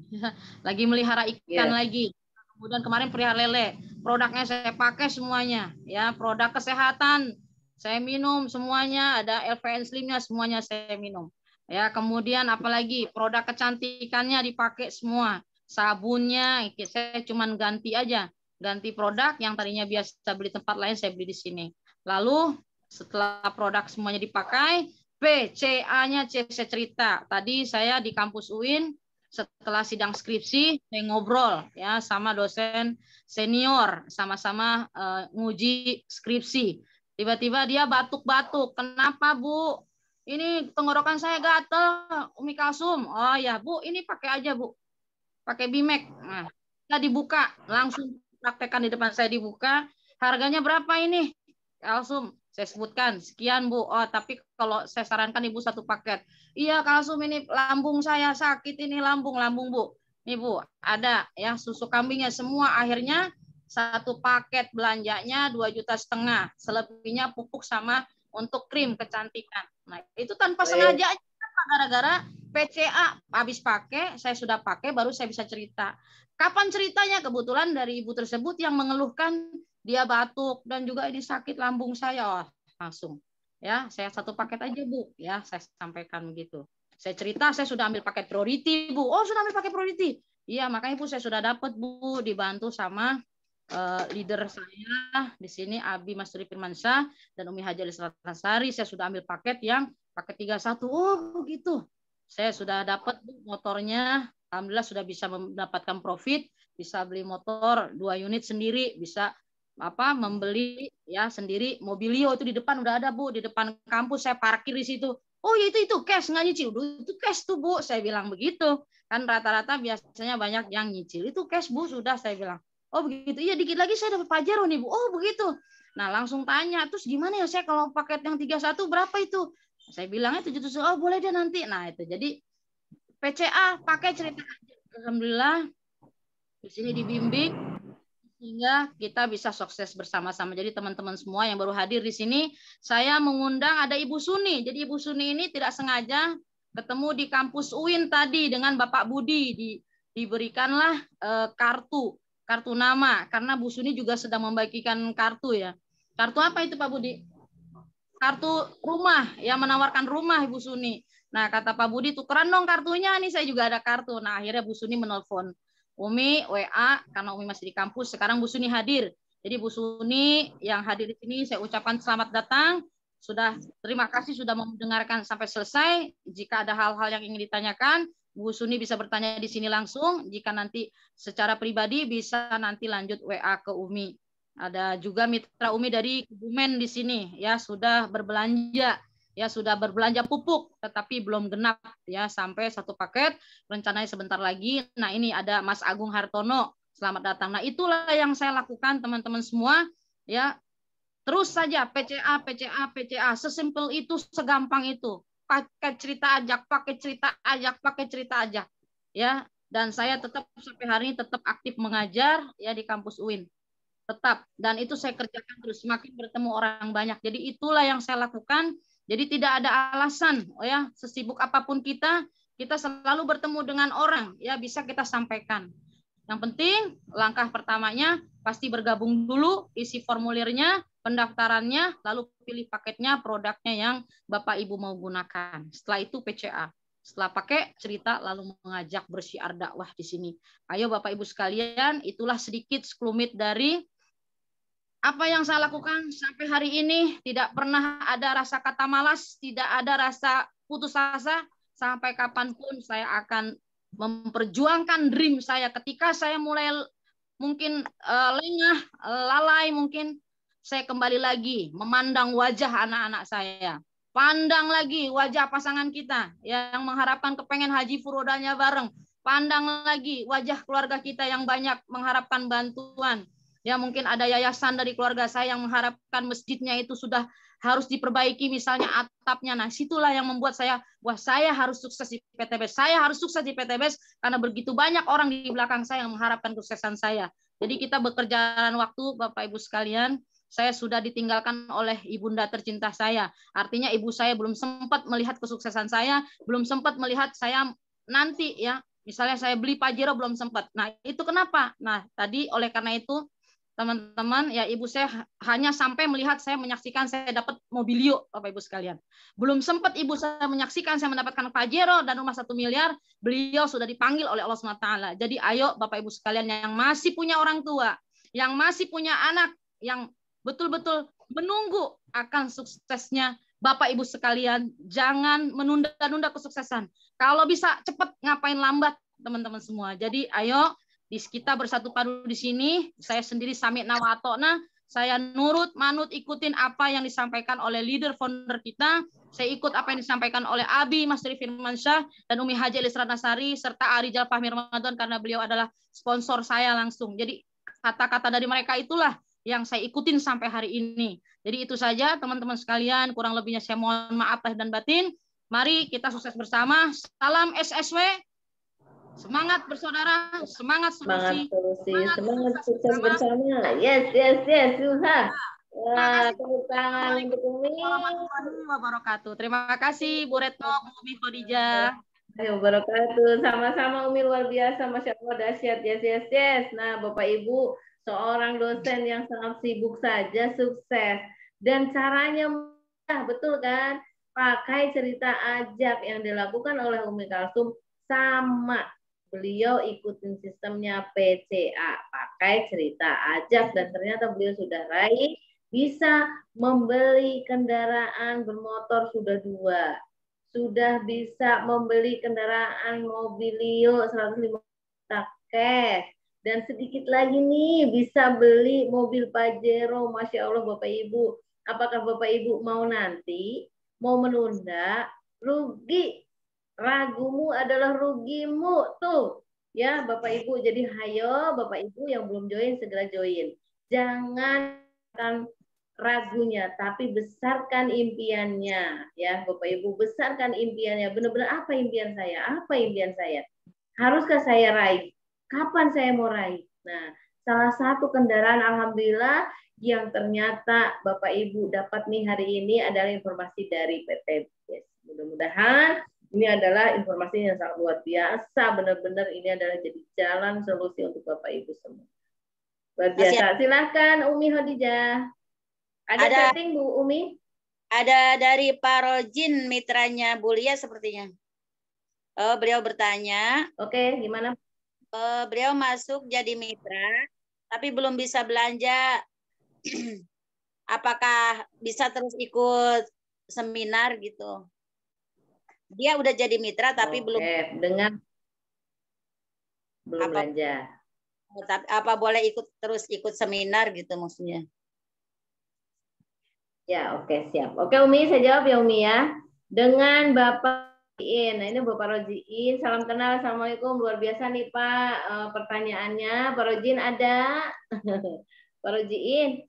Lagi melihara ikan lagi. Kemudian kemarin pelihara lele. Produknya saya pakai semuanya. Ya, produk kesehatan saya minum semuanya. Ada LVN Slimnya semuanya saya minum. Ya, kemudian apalagi produk kecantikannya dipakai semua. Sabunnya saya cuman ganti aja. Ganti produk yang tadinya biasa beli tempat lain, saya beli di sini. Lalu setelah produk semuanya dipakai, PCA-nya saya cerita. Tadi saya di kampus UIN setelah sidang skripsi, saya ngobrol ya sama dosen senior, sama-sama nguji skripsi. Tiba-tiba dia batuk-batuk. Kenapa, Bu? Ini tenggorokan saya gatel, Umi Kalsum. Oh ya, Bu, ini pakai aja, Bu. Pakai Bimek. Nah, kita dibuka, langsung praktekkan di depan saya dibuka. Harganya berapa ini? Kalsum. Saya sebutkan, sekian Bu. Oh, tapi kalau saya sarankan Ibu satu paket. Iya, Kalsum, ini lambung saya sakit, ini lambung Bu. Nih Bu, ada ya susu kambingnya semua. Akhirnya satu paket belanjanya 2,5 juta. Selebihnya pupuk sama untuk krim kecantikan. Nah, itu tanpa sengaja aja, gara-gara PCA habis pakai, saya sudah pakai, baru saya bisa cerita. Kapan ceritanya? Kebetulan dari ibu tersebut yang mengeluhkan dia batuk dan juga ini sakit lambung saya. Oh, langsung ya, saya satu paket aja Bu, ya saya sampaikan begitu. Saya cerita, saya sudah ambil paket priority Bu. Oh, sudah ambil paket priority. Iya, makanya Bu saya sudah dapat Bu, dibantu sama leader saya di sini Abi Masturi Firmansyah dan Umi Haji Elis Nasari. Saya sudah ambil paket yang paket 31. Oh, begitu. Saya sudah dapat motornya. Alhamdulillah sudah bisa mendapatkan profit, bisa beli motor 2 unit sendiri, bisa membeli ya sendiri. Mobilio itu di depan udah ada Bu, di depan kampus saya parkir di situ. Oh ya itu cash, nggak nyicil. Itu cash tuh Bu, saya bilang begitu. Kan rata-rata biasanya banyak yang nyicil. Itu cash Bu, sudah saya bilang. Oh begitu, iya dikit lagi saya dapat pajero nih Bu. Oh begitu. Nah langsung tanya, terus gimana ya saya kalau paket yang 31 berapa itu? Saya bilangnya 700. Oh boleh deh nanti. Nah itu jadi PCA pakai cerita. Alhamdulillah di sini dibimbing sehingga kita bisa sukses bersama-sama. Jadi teman-teman semua yang baru hadir di sini, saya mengundang ada Ibu Suni. Jadi Ibu Suni ini tidak sengaja ketemu di kampus UIN tadi dengan Bapak Budi, diberikanlah kartu nama, karena Bu Suni juga sedang membagikan kartu ya. Kartu apa itu Pak Budi? Kartu rumah, ya menawarkan rumah Ibu Suni. Nah kata Pak Budi, tukeran dong kartunya, nih saya juga ada kartu. Nah akhirnya Bu Suni menelpon Umi, WA, karena Umi masih di kampus, sekarang Bu Suni hadir. Jadi Bu Suni yang hadir di sini, saya ucapkan selamat datang. Terima kasih sudah mendengarkan sampai selesai. Jika ada hal-hal yang ingin ditanyakan, Bu Suni bisa bertanya di sini langsung. Jika nanti secara pribadi bisa nanti lanjut WA ke Umi. Ada juga mitra Umi dari Kebumen di sini ya, sudah berbelanja. Ya, sudah berbelanja pupuk tetapi belum genap ya, sampai 1 paket, rencananya sebentar lagi. Nah, ini ada Mas Agung Hartono, selamat datang. Nah, itulah yang saya lakukan teman-teman semua ya. Terus saja PCA, PCA, PCA, sesimpel itu, segampang itu. Pakai cerita ajak, pakai cerita ajak, pakai cerita ajak ya. Dan saya tetap sampai hari ini tetap aktif mengajar ya di kampus UIN. Tetap, dan itu saya kerjakan terus, semakin bertemu orang banyak. Jadi itulah yang saya lakukan. Jadi tidak ada alasan, oh ya, sesibuk apapun kita selalu bertemu dengan orang, ya bisa kita sampaikan. Yang penting langkah pertamanya pasti bergabung dulu, isi formulirnya, pendaftarannya, lalu pilih paketnya, produknya yang Bapak Ibu mau gunakan. Setelah itu PCA. Setelah pakai cerita lalu mengajak bersyiar dakwah di sini. Ayo Bapak Ibu sekalian, itulah sedikit sekelumit dari apa yang saya lakukan sampai hari ini. Tidak pernah ada rasa kata malas, tidak ada rasa putus asa. Sampai kapanpun saya akan memperjuangkan dream saya. Ketika saya mulai mungkin lengah, lalai, mungkin saya kembali lagi memandang wajah anak-anak saya. Pandang lagi wajah pasangan kita yang mengharapkan kepengen haji furodanya bareng. Pandang lagi wajah keluarga kita yang banyak mengharapkan bantuan. Ya, mungkin ada yayasan dari keluarga saya yang mengharapkan masjidnya itu sudah harus diperbaiki, misalnya atapnya. Nah, situlah yang membuat saya, wah, saya harus sukses di PTBS. Saya harus sukses di PTBS karena begitu banyak orang di belakang saya yang mengharapkan kesuksesan saya. Jadi kita bekerja waktu, Bapak Ibu sekalian. Saya sudah ditinggalkan oleh ibunda tercinta saya. Artinya ibu saya belum sempat melihat kesuksesan saya, belum sempat melihat saya nanti ya. Misalnya saya beli Pajero belum sempat. Nah, itu kenapa? Nah, tadi oleh karena itu teman-teman, ya ibu saya hanya sampai melihat saya menyaksikan saya dapat mobilio, Bapak Ibu sekalian. Belum sempat ibu saya menyaksikan saya mendapatkan Pajero dan rumah 1 miliar, beliau sudah dipanggil oleh Allah SWT. Jadi ayo Bapak Ibu sekalian yang masih punya orang tua, yang masih punya anak, yang betul-betul menunggu akan suksesnya Bapak Ibu sekalian, jangan menunda-nunda kesuksesan. Kalau bisa cepat, ngapain lambat, teman-teman semua. Jadi ayo kita bersatu padu di sini. Saya sendiri Samit Nawatona, saya nurut, manut, ikutin apa yang disampaikan oleh leader founder kita. Saya ikut apa yang disampaikan oleh Abi Mas Tri Firmansyah dan Umi Haji Elisra Nasari serta Arijal Fahmi Ramadan karena beliau adalah sponsor saya langsung. Jadi kata-kata dari mereka itulah yang saya ikutin sampai hari ini. Jadi itu saja teman-teman sekalian, kurang lebihnya saya mohon maaf lahir dan batin. Mari kita sukses bersama. Salam SSW. Semangat bersaudara, semangat solusi, semangat sukses bersama. Yes, yes, yes, Suha. Wah, tepuk tangan untuk Umi. Warahmatullahi wabarakatuh. Terima kasih Bu Retno, Bu Umi Khadijah. Wabarakatuh. Sama-sama Umi, luar biasa, Masya Allah, dahsyat. Yes, yes, yes. Nah, Bapak Ibu, seorang dosen yang sangat sibuk saja sukses. Dan caranya mudah, betul kan? Pakai cerita ajak yang dilakukan oleh Umi Kalsum sama. Beliau ikutin sistemnya PCA, pakai cerita ajak, dan ternyata beliau sudah raih, bisa membeli kendaraan bermotor sudah 2, sudah bisa membeli kendaraan mobilio 150 cash, dan sedikit lagi nih bisa beli mobil Pajero. Masya Allah Bapak Ibu, apakah Bapak Ibu mau nanti, mau menunda, rugi. Ragumu adalah rugimu tuh ya Bapak Ibu. Jadi hayo Bapak Ibu yang belum join segera join. Jangan ragunya, tapi besarkan impiannya ya Bapak Ibu. Besarkan impiannya. Benar-benar apa impian saya? Apa impian saya? Haruskah saya raih? Kapan saya mau raih? Nah, salah satu kendaraan alhamdulillah yang ternyata Bapak Ibu dapat nih hari ini adalah informasi dari PTBS. Mudah-mudahan ini adalah informasi yang sangat luar biasa, benar-benar ini adalah jadi jalan solusi untuk Bapak Ibu semua. Luar biasa. Silahkan Umi Khadijah. Ada setting Bu Umi? Ada dari Pak Rojin, mitranya Bu Lia sepertinya. Beliau bertanya. Oke, gimana? Beliau masuk jadi mitra, tapi belum bisa belanja. Apakah bisa terus ikut seminar gitu. Dia udah jadi mitra tapi belum dengan belum belanja. Tapi apa boleh ikut seminar gitu maksudnya? Ya, oke, siap. Oke, Umi, saya jawab ya, Umi ya. Dengan Bapak Rojiin. Nah, ini Bapak Rojiin. Salam kenal. Assalamualaikum. Luar biasa nih, Pak. Pertanyaannya. Pak Rojiin ada? Pak Rojiin.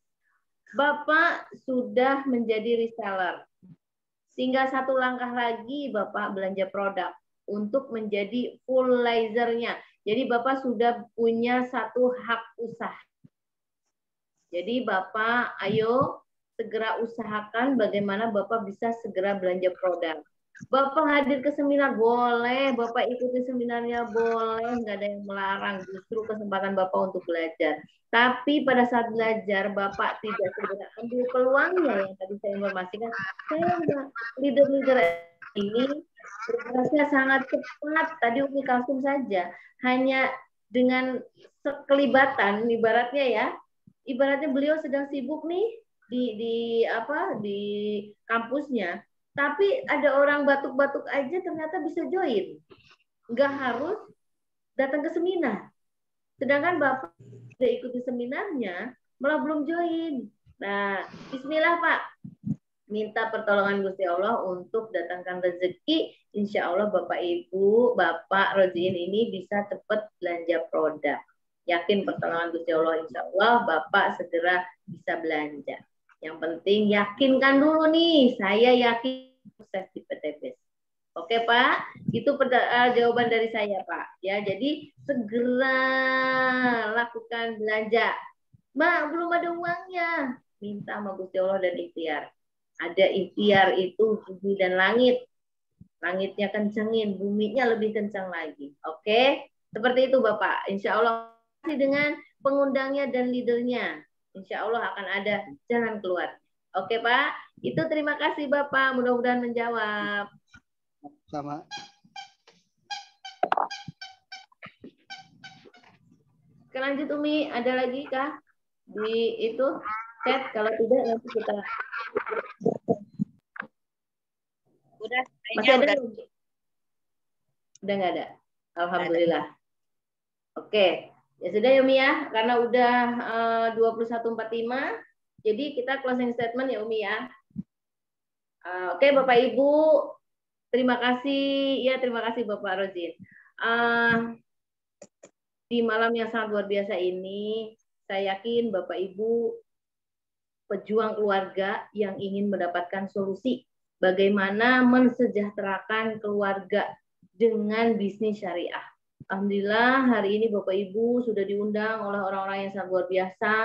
Bapak sudah menjadi reseller. Tinggal satu langkah lagi Bapak belanja produk untuk menjadi full-lizer-nya. Jadi Bapak sudah punya satu hak usaha. Jadi Bapak ayo segera usahakan bagaimana Bapak bisa segera belanja produk. Bapak hadir ke seminar boleh, Bapak ikuti seminarnya boleh, nggak ada yang melarang. Justru kesempatan Bapak untuk belajar. Tapi pada saat belajar Bapak tidak segera ambil peluangnya yang tadi saya informasikan. Saya leader-leader ini bergeraknya sangat cepat. Tadi Umi Kalsum saja hanya dengan sekelibatan ibaratnya ya. Ibaratnya beliau sedang sibuk nih di kampusnya. Tapi ada orang batuk-batuk aja ternyata bisa join. Nggak harus datang ke seminar. Sedangkan Bapak sudah ikuti seminarnya, malah belum join. Nah, bismillah Pak. Minta pertolongan Gusti Allah untuk datangkan rezeki. Insya Allah Bapak Ibu, Bapak Rojiin ini bisa cepat belanja produk. Yakin pertolongan Gusti Allah, insya Allah Bapak segera bisa belanja. Yang penting yakinkan dulu nih, saya yakin sukses di PTBS. Oke Pak, itu jawaban dari saya Pak. Ya, jadi segera lakukan belanja. Mbak, belum ada uangnya. Minta sama Gusti Allah dan ikhtiar. Ada ikhtiar itu bumi dan langit. Langitnya kencengin, buminya lebih kencang lagi. Oke, seperti itu Bapak. Insya Allah dengan pengundangnya dan leadernya, insya Allah akan ada jalan keluar. Oke Pak, itu terima kasih Bapak. Mudah-mudahan menjawab. Sama. Lanjut Umi, ada lagi kah di itu chat? Kalau tidak nanti kita. Udah, masih ada? Udah nggak ada. Alhamdulillah. Oke. Ya sudah ya Umi ya, karena udah 21.45, jadi kita closing statement ya Umi ya. Oke Bapak Ibu, terima kasih ya, terima kasih Bapak Rojiin. Di malam yang sangat luar biasa ini, saya yakin Bapak Ibu pejuang keluarga yang ingin mendapatkan solusi bagaimana mensejahterakan keluarga dengan bisnis syariah. Alhamdulillah hari ini Bapak Ibu sudah diundang oleh orang-orang yang sangat luar biasa,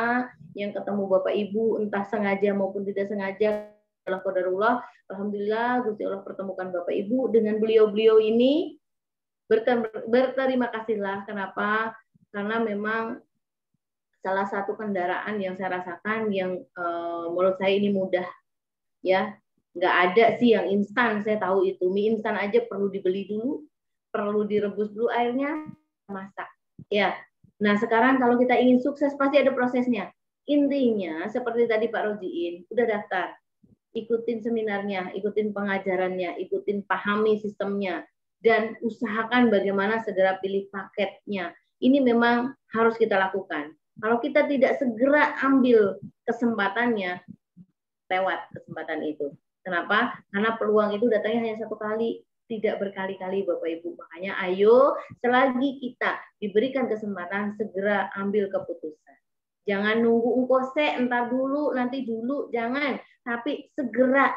yang ketemu Bapak Ibu entah sengaja maupun tidak sengaja adalah qadarullah. Alhamdulillah Gusti Allah pertemukan Bapak Ibu dengan beliau-beliau ini. Berterima kasihlah. Kenapa? Karena memang salah satu kendaraan yang saya rasakan yang menurut saya ini mudah ya. Nggak ada sih yang instan, saya tahu itu. Mie instan aja perlu dibeli dulu, perlu direbus dulu airnya, masak. Ya. Nah, sekarang kalau kita ingin sukses pasti ada prosesnya. Intinya seperti tadi Pak Rojiin, udah daftar. Ikutin seminarnya, ikutin pengajarannya, ikutin pahami sistemnya dan usahakan bagaimana segera pilih paketnya. Ini memang harus kita lakukan. Kalau kita tidak segera ambil kesempatannya, lewat kesempatan itu. Kenapa? Karena peluang itu datangnya hanya satu kali, tidak berkali-kali Bapak Ibu. Makanya ayo selagi kita diberikan kesempatan segera ambil keputusan. Jangan nunggu entar dulu, nanti dulu, jangan. Tapi segera,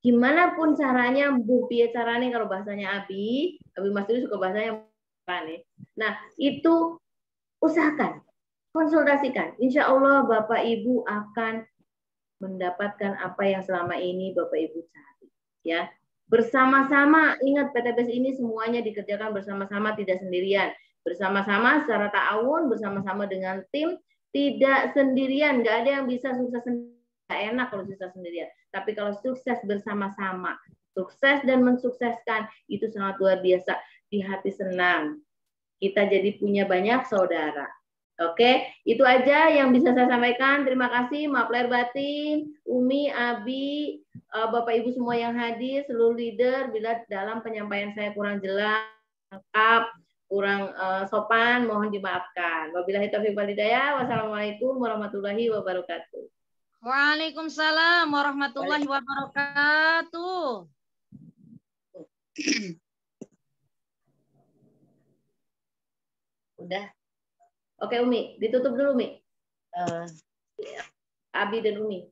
gimana pun caranya, Bu piye caranya kalau bahasanya Abi Mas Dwi suka bahasanya nih. Nah, itu usahakan, konsultasikan. Insya Allah Bapak Ibu akan mendapatkan apa yang selama ini Bapak Ibu cari. Ya, bersama-sama. Ingat PTBS ini semuanya dikerjakan bersama-sama, tidak sendirian. Bersama-sama secara ta'awun, bersama-sama dengan tim, tidak sendirian. Nggak ada yang bisa sukses sendirian. Nggak enak kalau sukses sendirian. Tapi kalau sukses bersama-sama, sukses dan mensukseskan itu sangat luar biasa. Di hati senang. Kita jadi punya banyak saudara. Oke, itu aja yang bisa saya sampaikan. Terima kasih, maaf lahir batin, Umi, Abi, Bapak Ibu semua yang hadir, seluruh leader, bila dalam penyampaian saya kurang jelas, lengkap, kurang sopan, mohon dimaafkan. Wabillahi taufiq wal hidayah. Wassalamualaikum warahmatullahi wabarakatuh. Waalaikumsalam warahmatullahi wabarakatuh. Udah. Oke, Umi, ditutup dulu, Umi. eh, Abi dan Umi.